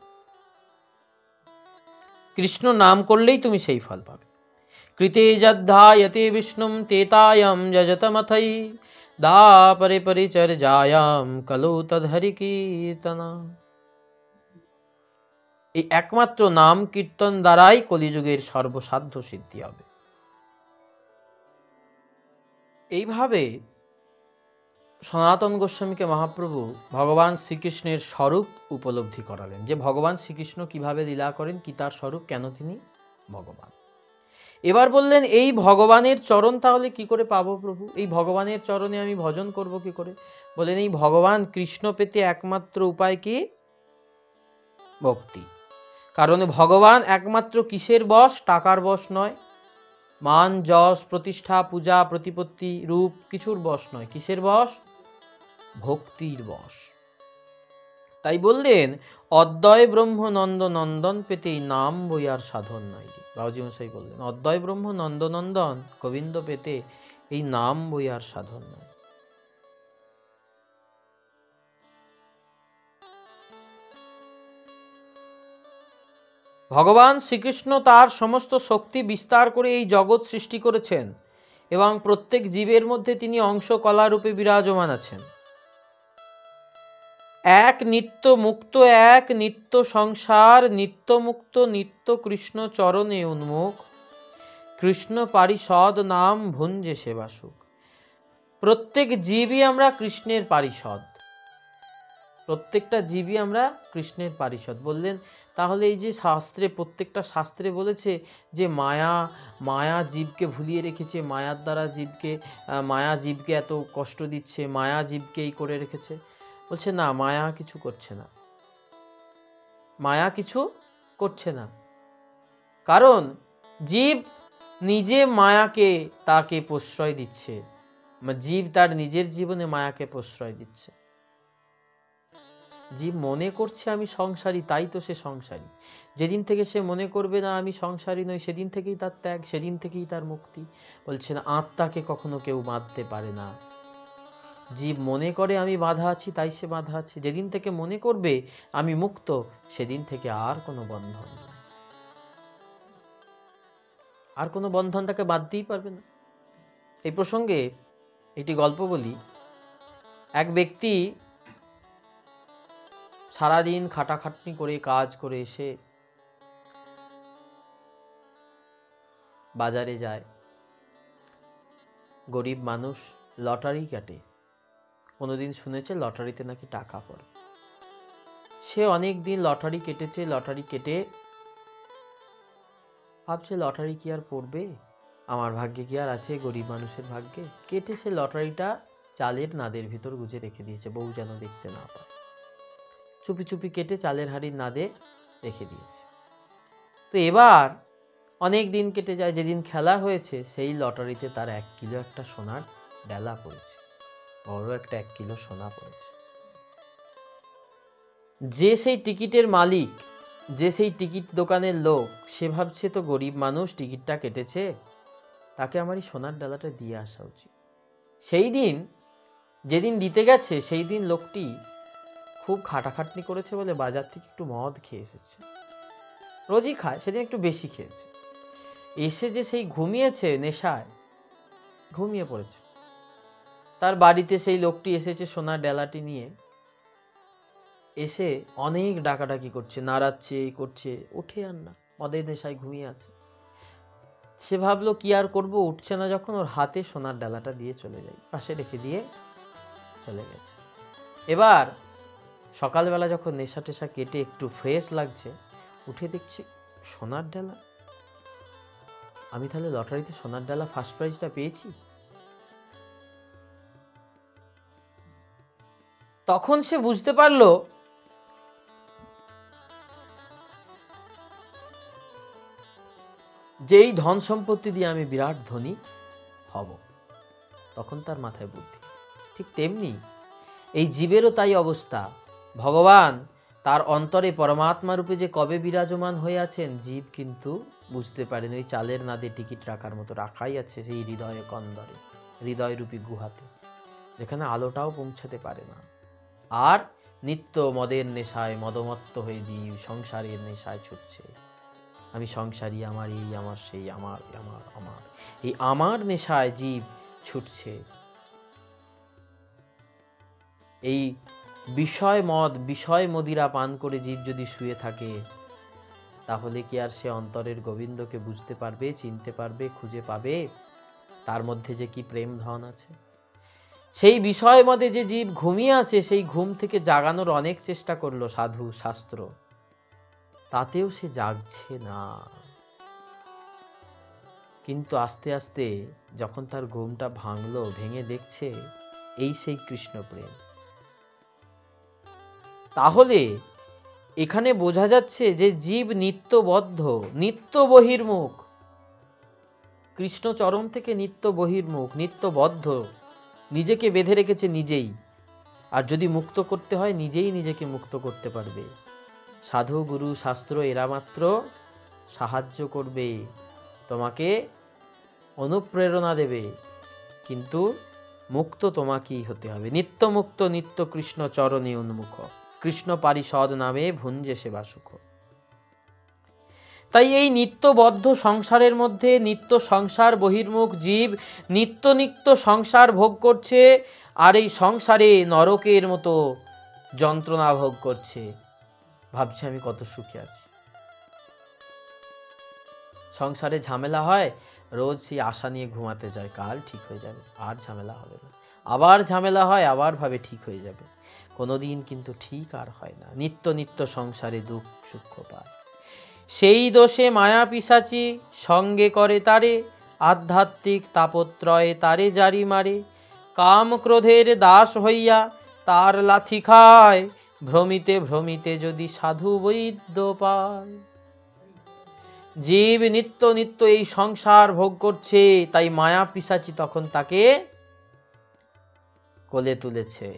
S1: কৃষ্ণ নাম করলেই তুমি সেই ফল পাবে। কৃতে যদ্ধায়তে বিষ্ণুম তেতায়ম যজতমথৈ দাপরে পরিচর্যায়াম কলৌ তদ্হরি কীর্তনা। এই একমাত্র নাম কীর্তন দ্বারাই কলিযুগের সর্বসাধ্য সিদ্ধি হবে। এইভাবে সনাতন গোস্বামীকে মহাপ্রভু ভগবান শ্রীকৃষ্ণের স্বরূপ উপলব্ধি করালেন, যে ভগবান শ্রীকৃষ্ণ কিভাবে লীলা করেন, কি তার স্বরূপ, কেন তিনি ভগবান। এবার বললেন এই ভগবানের চরণ তাহলে কি করে পাবো প্রভু, এই ভগবানের চরণে আমি ভজন করব কি করে। বলেন এই ভগবান কৃষ্ণ পেতে একমাত্র উপায় কি, ভক্তি। কারণ ভগবান একমাত্র কিসের বশ, টাকার বশ নয়, মান যশ প্রতিষ্ঠা পূজা প্রতিপত্তি রূপ কিছুর বশ নয়, কিসের বশ, ভক্তির বশ। তাই বললেন অদ্বয় ব্রহ্ম নন্দ নন্দন পেতে নাম বইয়ার সাধন নয়। বাবাজি মশাই বললেন অদ্বয় ব্রহ্ম নন্দ নন্দন গোবিন্দ পেতে এই নাম বইয়ার সাধন নয়। ভগবান শ্রীকৃষ্ণ তার সমস্ত শক্তি বিস্তার করে এই জগৎ সৃষ্টি করেছেন এবং প্রত্যেক জীবের মধ্যে তিনি অংশ কলা রূপে বিরাজমান আছেন। এক নিত্য মুক্ত, এক নিত্য সংসার, নিত্য মুক্ত, নিত্য কৃষ্ণ চরণে উন্মুখ, কৃষ্ণ পারিষদ নাম ভুঞ্জে সেবা সুখ। প্রত্যেক জীবই আমরা কৃষ্ণের পারিষদ, প্রত্যেকটা জীবই আমরা কৃষ্ণের পারিষদ। বললেন তাহলে এই যে শাস্ত্রে, প্রত্যেকটা শাস্ত্রে বলেছে যে মায়া জীবকে ভুলিয়ে রেখেছে, মায়ার দ্বারা মায়া জীবকে এত কষ্ট দিচ্ছে, মায়া জীবকে এই করে রেখেছে। বলছে না, মায়া কিছু করছে না, মায়া কিছু করছে না। কারণ জীব নিজে মায়াকে তাকে প্রশ্রয় দিচ্ছে, জীব তার নিজের জীবনে মায়াকে প্রশ্রয় দিচ্ছে। জীব মনে করছে আমি সংসারী, তাই তো সে সংসারী। যেদিন থেকে সে মনে করবে না আমি সংসারী নই, সেদিন থেকেই তার ত্যাগ, সেদিন থেকেই তার মুক্তি। বলছে না, আত্মাকে কখনো কেউ বাঁধতে পারে না। জীব মনে করে আমি বাধা আছি, তাই সে বাধা আছে। যেদিন থেকে মনে করবে আমি মুক্ত, সেদিন থেকে আর কোনো বন্ধন নেই, আর কোনো বন্ধন তাকে বাঁধতেই পারবে না। এই প্রসঙ্গে একটি গল্প বলি। এক ব্যক্তি সারাদিন খাটাখাটনি করে কাজ করে এসে বাজারে যায়। গরিব মানুষ, লটারি কাটে। কোনোদিন শুনেছে লটারিতে নাকি টাকা পড়ে। সে অনেক দিন লটারি কেটেছে, লটারি কেটে ভাবছে লটারি কি আর পড়বে, আমার ভাগ্যে কি আর আছে, গরিব মানুষের ভাগ্যে। কেটে সে লটারিটা চালের নাদের ভিতর গুজে রেখে দিয়েছে, বউ যেন দেখতে না পায়। চুপি চুপি কেটে চালের হাঁড়ির নাদে রেখে দিয়েছে। তো এবার অনেক দিন কেটে যায়, যেদিন খেলা হয়েছে সেই লটারিতে তার 1 কিলো একটা সোনার ডেলা পড়েছে, বড় একটা 1 কিলো সোনা পড়েছে। যে সেই টিকিটের মালিক, যে সেই টিকিট দোকানের লোক, সে ভাবছে তো গরিব মানুষ টিকিটটা কেটেছে, তাকে আমার এই সোনার ডালাটা দিয়ে আসা উচিত। সেই দিন যেদিন দিতে গেছে, সেই দিন লোকটি খুব খাটাখাটনি করেছে বলে বাজার থেকে একটু মদ খেয়ে এসেছে। রোজই খায়, সেদিন একটু বেশি খেয়েছে। এসে যে সেই ঘুমিয়েছে, নেশায় ঘুমিয়ে পড়েছে। তার বাড়িতে সেই লোকটি এসেছে সোনার ডেলাটি নিয়ে, এসে অনেক ডাকাডাকি করছে, নাড়াচ্ছে, এই করছে, ওঠে আর না, মদের নেশায় ঘুমিয়ে আছে। সে ভাবলো কি আর করব, উঠছে না যখন, ওর হাতে সোনার ডালাটা দিয়ে চলে যায়, পাশে রেখে দিয়ে চলে গেছে। এবার সকালবেলা যখন নেশা টেশা কেটে একটু ফ্রেশ লাগছে, উঠে দেখছি সোনার ডালা। আমি তাহলে লটারিতে সোনার ডালা ফার্স্ট প্রাইজটা পেয়েছি। তখন সে বুঝতে পারলো যে এই ধন সম্পত্তি দিয়ে আমি বিরাট ধনী হব। তখন তার মাথায় বুদ্ধি। ঠিক তেমনি এই জীবেরও তাই অবস্থা। ভগবান তার অন্তরে পরমাত্মা রূপে যে কবে বিরাজমান হয়ে আছেন জীব কিন্তু বুঝতে পারেন। ওই চালের নাদে টিকিট রাখার মতো রাখাই আছে সেই হৃদয়ে কন্দরে, হৃদয় রূপী গুহাতে, যেখানে আলোটাও পৌঁছাতে পারে না। আর নিত্য মদের নেশায় মদমত্ত হয়ে জীব সংসারের নেশায় ছুটছে। আমি সংসারী, আমার এই, আমার সেই, আমার আমার আমার, এই আমার নেশায় জীব ছুটছে। এই বিষয় মদ, বিষয় মদিরা পান করে জীব যদি শুয়ে থাকে, তাহলে কি আর সে অন্তরের গোবিন্দকে বুঝতে পারবে, চিনতে পারবে, খুঁজে পাবে তার মধ্যে যে কি প্রেম ধন আছে? সেই বিষয় মদে যে জীব ঘুমিয়ে আছে, সেই ঘুম থেকে জাগানোর অনেক চেষ্টা করলো সাধু শাস্ত্র, তাতেও সে জাগছে না। কিন্তু আস্তে আস্তে যখন তার ঘুমটা ভাঙলো, ভেঙে দেখছে এই সেই কৃষ্ণ প্রেম। তাহলে এখানে বোঝা যাচ্ছে যে জীব নিত্যবদ্ধ, নিত্য বহির্মুখ, কৃষ্ণ চরণ থেকে নিত্য বহির্মুখ, নিত্যবদ্ধ, নিজেকে বেঁধে রেখেছে নিজেই। আর যদি মুক্ত করতে হয় নিজেই নিজেকে মুক্ত করতে পারবে। সাধু গুরু শাস্ত্র এরা মাত্র সাহায্য করবে, তোমাকে অনুপ্রেরণা দেবে, কিন্তু মুক্ত তোমাকেই হতে হবে। নিত্য মুক্ত নিত্য কৃষ্ণ চরণে উন্মুখ, কৃষ্ণ পারিষদ নামে ভুঞ্জে সেবা সুখ। তাই এই নিত্যবদ্ধ সংসারের মধ্যে নিত্য সংসার বহির্মুখ জীব নিত্য নিত্য সংসার ভোগ করছে, আর এই সংসারে নরকের মতো যন্ত্রণা ভোগ করছে। ভাবছি আমি কত সুখে আছি। সংসারে ঝামেলা হয়, রোজ সেই আশা নিয়ে ঘুমাতে যায় কাল ঠিক হয়ে যাবে, আর ঝামেলা হবে না। আবার ঝামেলা হয়, আবার ভাবে ঠিক হয়ে যাবে, কোনোদিন কিন্তু ঠিক আর হয় না। নিত্য নিত্য সংসারে দুঃখ সুখ পায়। সেই দোষে মায়া পিশাচি সঙ্গে করে তারে, আধ্যাত্মিক তাপত্রয়ে তারে জারি মারে। কাম ক্রোধের দাস হইয়া তার লাথি খায়, ভ্রমিতে ভ্রমিতে যদি সাধু বৈদ্য পায়। জীব নিত্য নিত্য এই সংসার ভোগ করছে, তাই মায়া পিশাচি তখন তাকে কোলে তুলেছে।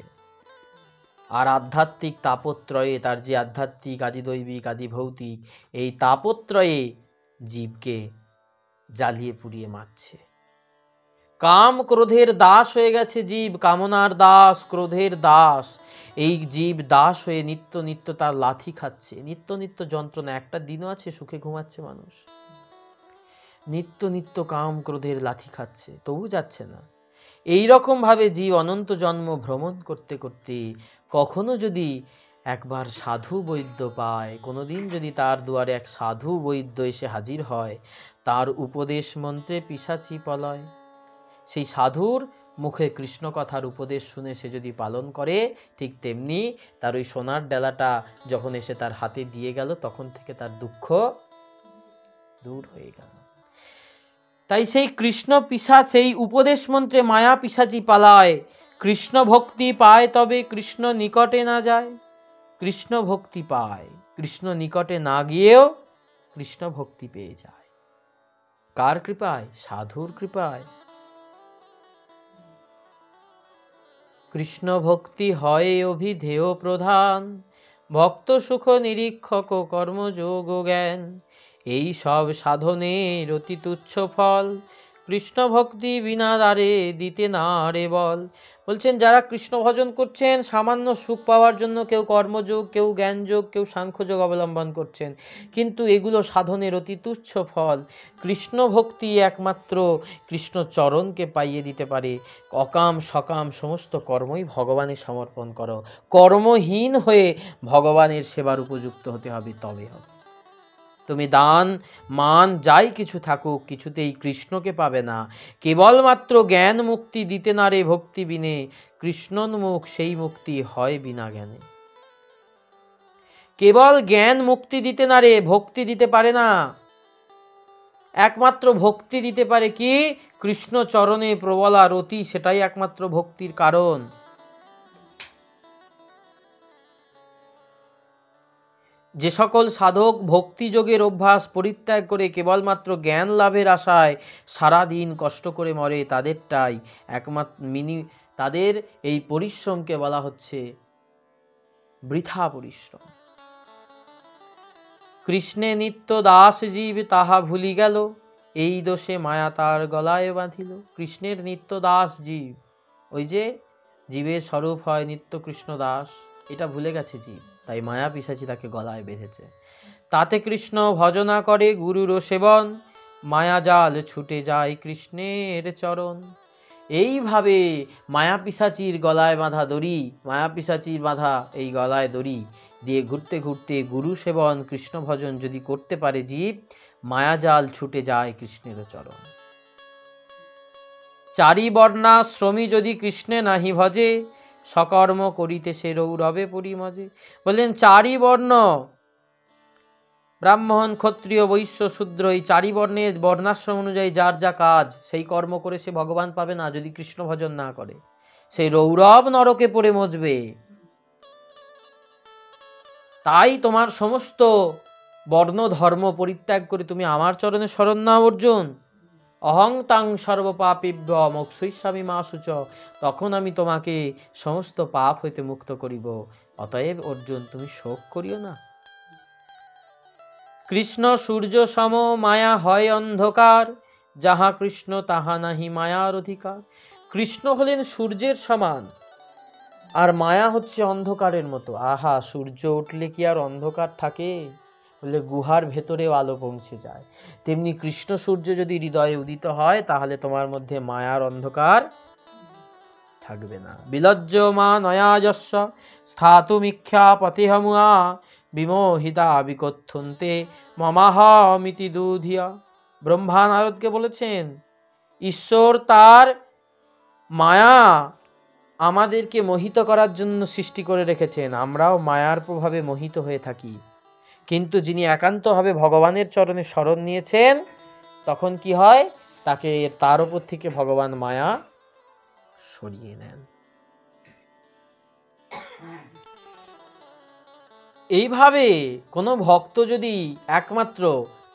S1: আর আধ্যাত্মিক তাপত্রয়ে, তার যে আধ্যাত্মিক আদি দৈবিক আদি ভৌতিক এই তাপত্রয়ে জীবকে জ্বালিয়ে পুড়িয়ে মারছে। কাম ক্রোধের দাস হয়ে গেছে জীব, কামনার দাস, ক্রোধের দাস। এই জীব দাস হয়ে নিত্য নিত্য তার লাথি খাচ্ছে, নিত্য নিত্য যন্ত্রণা। একটা দিনও আছে সুখে ঘুমাচ্ছে মানুষ? নিত্য নিত্য কাম ক্রোধের লাথি খাচ্ছে, তবু যাচ্ছে না। এই রকম ভাবে জীব অনন্ত জন্ম ভ্রমণ করতে করতে কখনো যদি একবার সাধু বৈদ্য পায়, কোনোদিন যদি তার দুয়ারে এক সাধু বৈদ্য এসে হাজির হয়, তার উপদেশ মন্ত্রে পিশাচি পলয়। সেই সাধুর মুখে কৃষ্ণ কথার উপদেশ শুনে সে যদি পালন করে, ঠিক তেমনি তার ওই সোনার ডেলাটা যখন এসে তার হাতে দিয়ে গেল, তখন থেকে তার দুঃখ দূর হয়ে গেল। তাই সেই কৃষ্ণ পিশাচ, সেই উপদেশ মন্ত্রে মায়া পিশাচি পালায়। কৃষ্ণ ভক্তি পায় তবে কৃষ্ণ নিকটে না যায়। কৃষ্ণ ভক্তি পায়, কৃষ্ণ নিকটে না গিয়েও কৃষ্ণ ভক্তি পেয়ে যায়। কার কৃপায়? সাধুর কৃপায়। কৃষ্ণ ভক্তি হয় অভিধেয় প্রধান, ভক্ত সুখ নিরীক্ষক কর্মযোগ জ্ঞান। এই সব সাধনের অতি তুচ্ছ ফল, কৃষ্ণ ভক্তি বিনা দ্বারে দিতে না রে বল। বলছেন যারা কৃষ্ণ ভজন করছেন সামান্য সুখ পাওয়ার জন্য, কেউ কর্মযোগ, কেউ জ্ঞানযোগ, কেউ সাংখ্যযোগ অবলম্বন করছেন, কিন্তু এগুলো সাধনের অতি তুচ্ছ ফল। কৃষ্ণ ভক্তি একমাত্র কৃষ্ণ চরণকে পাইয়ে দিতে পারে। অকাম সকাম সমস্ত কর্মই ভগবানের সমর্পণ করো, কর্মহীন হয়ে ভগবানের সেবার উপযুক্ত হতে হবে, তবে হবে। তুমি দান মান যাই কিছু থাকুক, কিছুতেই কৃষ্ণকে পাবে না। কেবলমাত্র জ্ঞান মুক্তি দিতে না রে ভক্তি বিনে, কৃষ্ণোন্মুখ সেই মুক্তি হয় বিনা জ্ঞানে। কেবল জ্ঞান মুক্তি দিতে না রে, ভক্তি দিতে পারে না। একমাত্র ভক্তি দিতে পারে কি? কৃষ্ণ চরণে প্রবলা রতি, সেটাই একমাত্র ভক্তির কারণ। যে সকল সাধক ভক্তিযোগের অভ্যাস পরিত্যাগ করে কেবলমাত্র জ্ঞান লাভের আশায় সারাদিন কষ্ট করে মরে, তাদেরটাই একমাত্র তাদের এই পরিশ্রমকে বলা হচ্ছে বৃথা পরিশ্রম। কৃষ্ণে নিত্য দাস জীব তাহা ভুলি গেল, এই দোষে মায়া তার গলায় বাঁধিল। কৃষ্ণের নিত্য দাস জীব, ওই যে জীবের স্বরূপ হয় নিত্য কৃষ্ণ দাস, এটা ভুলে গেছে জীব, তাই মায়া পিশাচি তাকে গলায় বেঁধেছে। তাতে কৃষ্ণ ভজনা করে গুরুর সেবন, মায়া জাল ছুটে যায় কৃষ্ণের চরণ। এইভাবে মায়া পিশাচির গলায় বাঁধা দড়ি, মায়া পিশাচির বাঁধা এই গলায় দড়ি দিয়ে ঘুরতে ঘুরতে গুরু সেবন কৃষ্ণ ভজন যদি করতে পারে জীব, মায়াজাল ছুটে যায় কৃষ্ণের চরণ। চারি বর্ণাশ্রমী যদি কৃষ্ণে নাহি ভজে, সকর্ম করিতে সে রৌরবে পরিমজে। বললেন চারি বর্ণ, ব্রাহ্মণ ক্ষত্রিয় বৈশ্য শূদ্র, এই চারি বর্ণের বর্ণাশ্রম অনুযায়ী যার যা কাজ, সেই কর্ম করে সে ভগবান পাবে না যদি কৃষ্ণ ভজন না করে, সেই রৌরব নরকে পড়ে মজবে। তাই তোমার সমস্ত বর্ণ ধর্ম পরিত্যাগ করে তুমি আমার চরণে শরণ নাও অর্জুন। অহং তাং সর্বপাপিভ্য মোক্ষয়িষ্যামি মা শুচ, তখন আমি তোমাকে সমস্ত পাপ হইতে মুক্ত করিব। অতএব অর্জুন তুমি শোক করিও না। কৃষ্ণ সূর্য সম মায়া হয় অন্ধকার, যাহা কৃষ্ণ তাহা নাহি মায়ার অধিকার। কৃষ্ণ হলেন সূর্যের সমান, আর মায়া হচ্ছে অন্ধকারের মতো। আহা, সূর্য উঠলে কি আর অন্ধকার থাকে? বলে গুহার ভেতরেও আলো পৌঁছে যায়। তেমনি কৃষ্ণ সূর্য যদি হৃদয়ে উদিত হয়, তাহলে তোমার মধ্যে মায়ার অন্ধকার থাকবে না। বিলজ্জ মা নয়াজস্য স্থাতুমিক্ষা পতিহমুয়া, বিমোহিতা বিকথ্যন্তে মমাহমিতি দুধিয়া। ব্রহ্মা নারদকে বলেছেন, ঈশ্বর তার মায়া আমাদেরকে মোহিত করার জন্য সৃষ্টি করে রেখেছেন, আমরাও মায়ার প্রভাবে মোহিত হয়ে থাকি। কিন্তু যিনি একান্তভাবে ভগবানের চরণে শরণ নিয়েছেন, তখন কি হয়? তাকে তার উপর থেকে ভগবান মায়া সরিয়ে নেন। এইভাবে কোনো ভক্ত যদি একমাত্র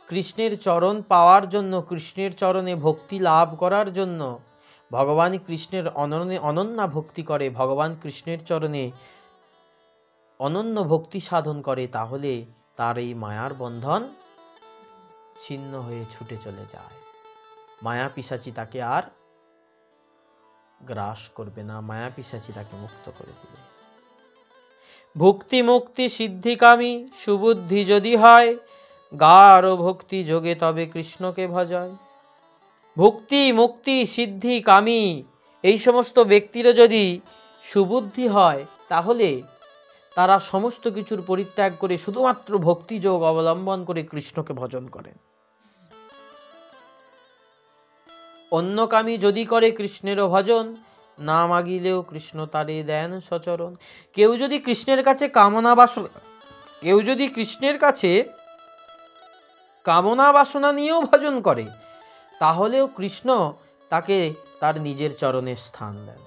S1: কৃষ্ণের চরণ পাওয়ার জন্য, কৃষ্ণের চরণে ভক্তি লাভ করার জন্য ভগবান কৃষ্ণের অনন্যা ভক্তি করে, ভগবান কৃষ্ণের চরণে অনন্য ভক্তি সাধন করে, তাহলে তার এই মায়ার বন্ধন ছিন্ন হয়ে ছুটে চলে যায়। মায়া পিশাচি তাকে আর গ্রাস করবে না, মায়া পিশাচি তাকে মুক্ত করে দিবে। ভক্তি মুক্তি সিদ্ধিকামী সুবুদ্ধি যদি হয়, গাঢ় ভক্তি যোগে তবে কৃষ্ণকে ভজায়। ভক্তি মুক্তি সিদ্ধি কামী এই সমস্ত ব্যক্তিরও যদি সুবুদ্ধি হয়, তাহলে তারা সমস্ত কিছুর পরিত্যাগ করে শুধুমাত্র ভক্তি যোগ অবলম্বন করে কৃষ্ণকে ভজন করেন। অন্যকামী যদি করে কৃষ্ণেরও ভজন, না মাগিলেও কৃষ্ণ তারে দেন সচরণ। কেউ যদি কৃষ্ণের কাছে কামনা বাসনা নিয়েও ভজন করে, তাহলেও কৃষ্ণ তাকে তার নিজের চরণে স্থান দেন।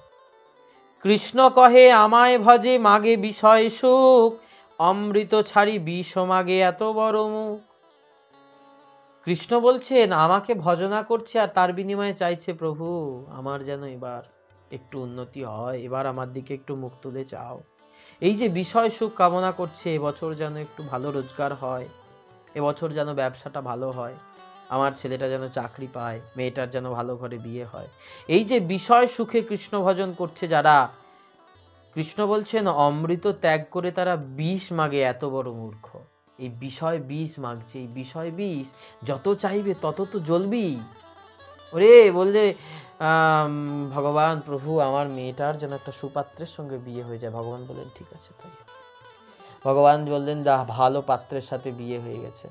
S1: কৃষ্ণ কহে আমায় ভজে মাগে বিষয় সুখ, অমৃত ছাড়ি বিষ মাগে এত বড় মুখ। কৃষ্ণ বলছেন আমাকে ভজনা করছে আর তার বিনিময়ে চাইছে, প্রভু আমার যেন এবার একটু উন্নতি হয়, এবার আমার দিকে একটু মুখ তুলে চাও। এই যে বিষয় সুখ কামনা করছে, এবছর যেন একটু ভালো রোজগার হয়, এবছর যেন ব্যবসাটা ভালো হয়, আমার ছেলেটা যেন চাকরি পায়, মেয়েটার যেন ভালো ঘরে বিয়ে হয়। এই যে বিষয় সুখে কৃষ্ণ ভজন করছে যারা, কৃষ্ণ বলছেন অমৃত ত্যাগ করে তারা বিষ মাগে এত বড় মূর্খ। এই বিষয় বিষ মাগছে, এই বিষয় বিষ যত চাইবে তত তো জ্বলবি। ওরে বললে ভগবান প্রভু আমার মেয়েটার যেন একটা সুপাত্রের সঙ্গে বিয়ে হয়ে যায়। ভগবান বললেন ঠিক আছে তাই। ভগবান বললেন যা ভালো পাত্রের সাথে বিয়ে হয়ে গেছে।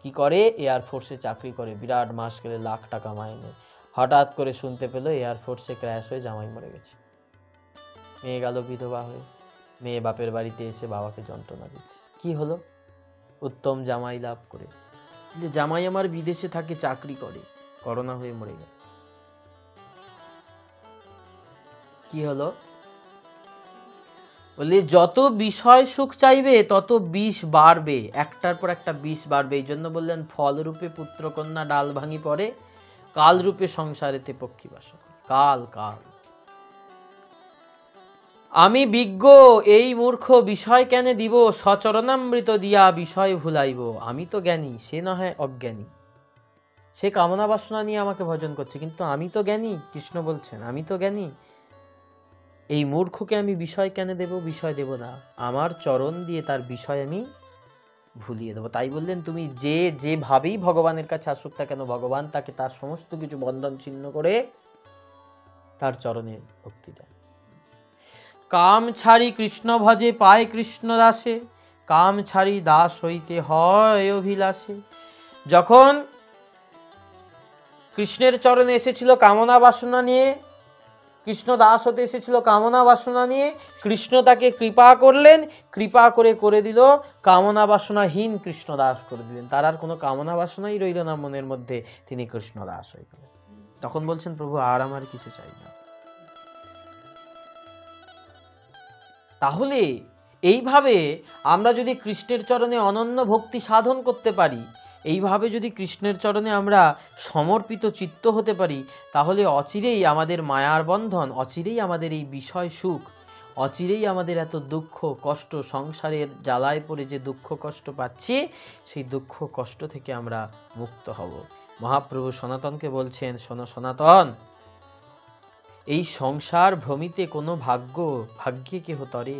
S1: কি করে? এয়ারফোর্সে চাকরি করে, বিরাট মাস গেলে লাখ টাকা মাইনে। হঠাৎ করে শুনতে পেল এয়ারফোর্সে ক্র্যাশ হয়ে জামাই মরে গেছে। মেয়ে গেল বিধবা হয়ে, মেয়ে বাপের বাড়িতে এসে বাবাকে যন্ত্রণা দিচ্ছে। কি হলো? উত্তম জামাই লাভ করে, যে জামাই আমার বিদেশে থাকে, চাকরি করে, করোনা হয়ে মরে গেল। কি হলো? বলি যত বিষয় সুখ চাইবে তত বিষ বাড়বে, একটার পর একটা বিষ বাড়বে। এই জন্য বললেন ফলরূপে পুত্রকন্যা ডাল ভাঙি পড়ে, কাল রূপে সংসারেতে পক্ষী বাস করে। কাল কাল আমি বিজ্ঞ, এই মূর্খ বিষয় কেন দিব, সচরণামৃত দিয়া বিষয় ভুলাইব। আমি তো জ্ঞানী, সে না হয় অজ্ঞানী। সে কামনা বাসনা নিয়ে আমাকে ভজন করছে, কিন্তু আমি তো জ্ঞানী। কৃষ্ণ বলছেন আমি তো জ্ঞানী, এই মূর্খকে আমি বিষয় কেন দেব? বিষয় দেব না, আমার চরণ দিয়ে তার বিষয় আমি ভুলিয়ে দেবো। তাই বললেন তুমি যেভাবেই ভগবানের কাছে আসুক না কেন, ভগবান তাকে তার সমস্ত কিছু বন্ধন ছিন্ন করে তার চরণে ভক্তি দেন। কাম ছাড়ি কৃষ্ণ ভজে পায় কৃষ্ণ দাসে, কাম ছাড়ি দাস হইতে হয় অভিলাষে। যখন কৃষ্ণের চরণে এসেছিল কামনা বাসনা নিয়ে, কৃষ্ণ দাস হতে এসেছিল কামনা বাসনা নিয়ে, কৃষ্ণ তাকে কৃপা করলেন, কৃপা করে দিল কামনা বাসনাহীন কৃষ্ণ দাস করে দিলেন। তার আর কোনো কামনা বাসনাই রইল না মনের মধ্যে, তিনি কৃষ্ণ দাস হয়ে গেলেন। তখন বলছেন প্রভু আর আমার কিছু চাই না। তাহলে এইভাবে আমরা যদি কৃষ্ণের চরণে অনন্য ভক্তি সাধন করতে পারি, এইভাবে যদি কৃষ্ণের চরণে আমরা সমর্পিত চিত্ত হতে পারি, তাহলে অচিরেই আমাদের মায়ার বন্ধন, অচিরেই আমাদের এই বিষয় সুখ, অচিরেই আমাদের এত দুঃখ কষ্ট, সংসারের জ্বালায় পড়ে যে দুঃখ কষ্ট পাচ্ছি, সেই দুঃখ কষ্ট থেকে আমরা মুক্ত হব। মহাপ্রভু সনাতনকে বলছেন, শোনো সনাতন, এই সংসার ভ্রমিতে কোনো ভাগ্যে কেহ তরে।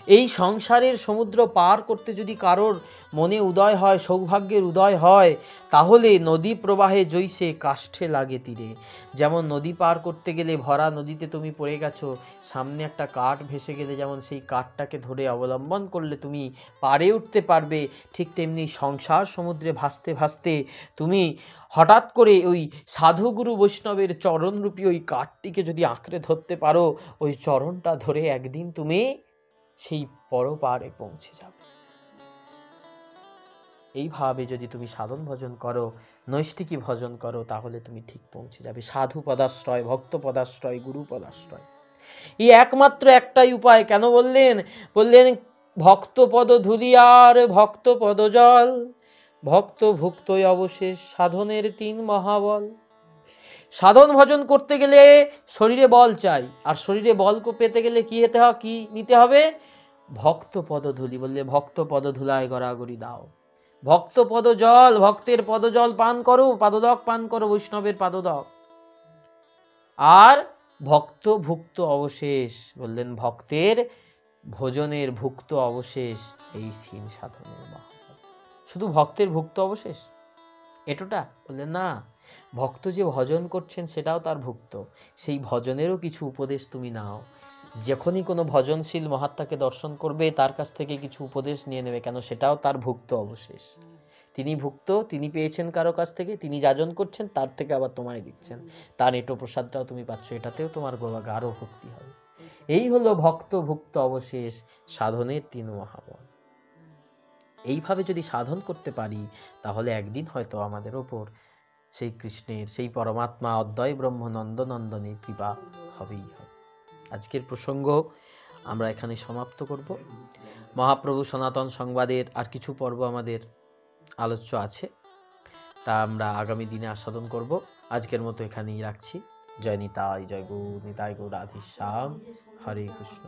S1: এই সংসারের সমুদ্র পার করতে যদি কারোর মনে উদয় হয়, সৌভাগ্যের উদয় হয়, তাহলে নদী প্রবাহে জৈসে কাষ্ঠে লাগে তীরে। যেমন নদী পার করতে গেলে ভরা নদীতে তুমি পড়ে গেছো, সামনে একটা কাঠ ভেসে গেলে যেমন সেই কাঠটাকে ধরে অবলম্বন করলে তুমি পারে উঠতে পারবে, ঠিক তেমনি সংসার সমুদ্রে ভাসতে ভাসতে তুমি হঠাৎ করে ওই সাধুগুরু বৈষ্ণবের চরণরূপী ওই কাঠটিকে যদি আঁকড়ে ধরতে পারো, ওই চরণটা ধরে একদিন তুমি সেই পরপারে পৌঁছে যাবে। এইভাবে যদি তুমি সাধন ভজন করো, নৈষ্ঠিকী ভজন করো, তাহলে তুমি ঠিক পৌঁছে যাবে। সাধু পদাশ্রয়, ভক্ত পদাশ্রয়, গুরু পদাশ্রয়, এই একমাত্র একটাই উপায়। কেন বললেন? বললেন ভক্ত পদ ধুলি আর ভক্ত পদ জল, ভক্ত ভুক্তই অবশেষ সাধনের তিন মহাবল। সাধন ভজন করতে গেলে শরীরে বল চাই, আর শরীরে বল পেতে গেলে কি নিতে হবে? ভক্ত পদধূলি। বললে ভক্ত পদধূলায় গড়াগড়ি দাও, ভক্ত পদ জল, ভক্তের পদজল পান করো, পাদদক পান করো, বৈষ্ণবের পাদদক। আর ভক্ত ভুক্ত অবশেষ, বললেন ভক্তের ভোজনের ভুক্ত অবশেষ এই সিন সাধনের মহাফল। শুধু ভক্তের ভুক্ত অবশেষ এটোটা? বললেন না, ভক্ত যে ভজন করছেন সেটাও তার ভুক্ত, সেই ভজনেরও কিছু উপদেশ তুমি নাও। যখনই কোনো ভজনশীল মহাত্মাকে দর্শন করবে, তার কাছ থেকে কিছু উপদেশ নিয়ে নেবে, কেন সেটাও তার ভুক্ত অবশেষ। তিনি ভুক্ত, তিনি পেয়েছেন কারো কাছ থেকে, তিনি যাজন করছেন, তার থেকে আবার তোমায় দিচ্ছেন, তার এটো প্রসাদটাও তুমি পাচ্ছ, এটাতেও তোমার গাঢ় ভক্তি হবে। এই হলো ভক্ত ভুক্ত অবশেষ সাধনের তিন মহাবল। এইভাবে যদি সাধন করতে পারি, তাহলে একদিন হয়তো আমাদের ওপর সেই কৃষ্ণের, সেই পরমাত্মা অদ্বয় ব্রহ্ম নন্দনন্দনের কৃপা হবেই হবে। আজকের প্রসঙ্গ আমরা এখানে সমাপ্ত করব। মহাপ্রভু সনাতন সংবাদের আর কিছু পর্ব আমাদের আলোচ্য আছে, তা আমরা আগামী দিনে আস্বাদন করব। আজকের মতো এখানেই রাখছি। জয় নিতাই, জয় গৌর নিতাই, গৌর রাধেশ্যাম, হরে কৃষ্ণ।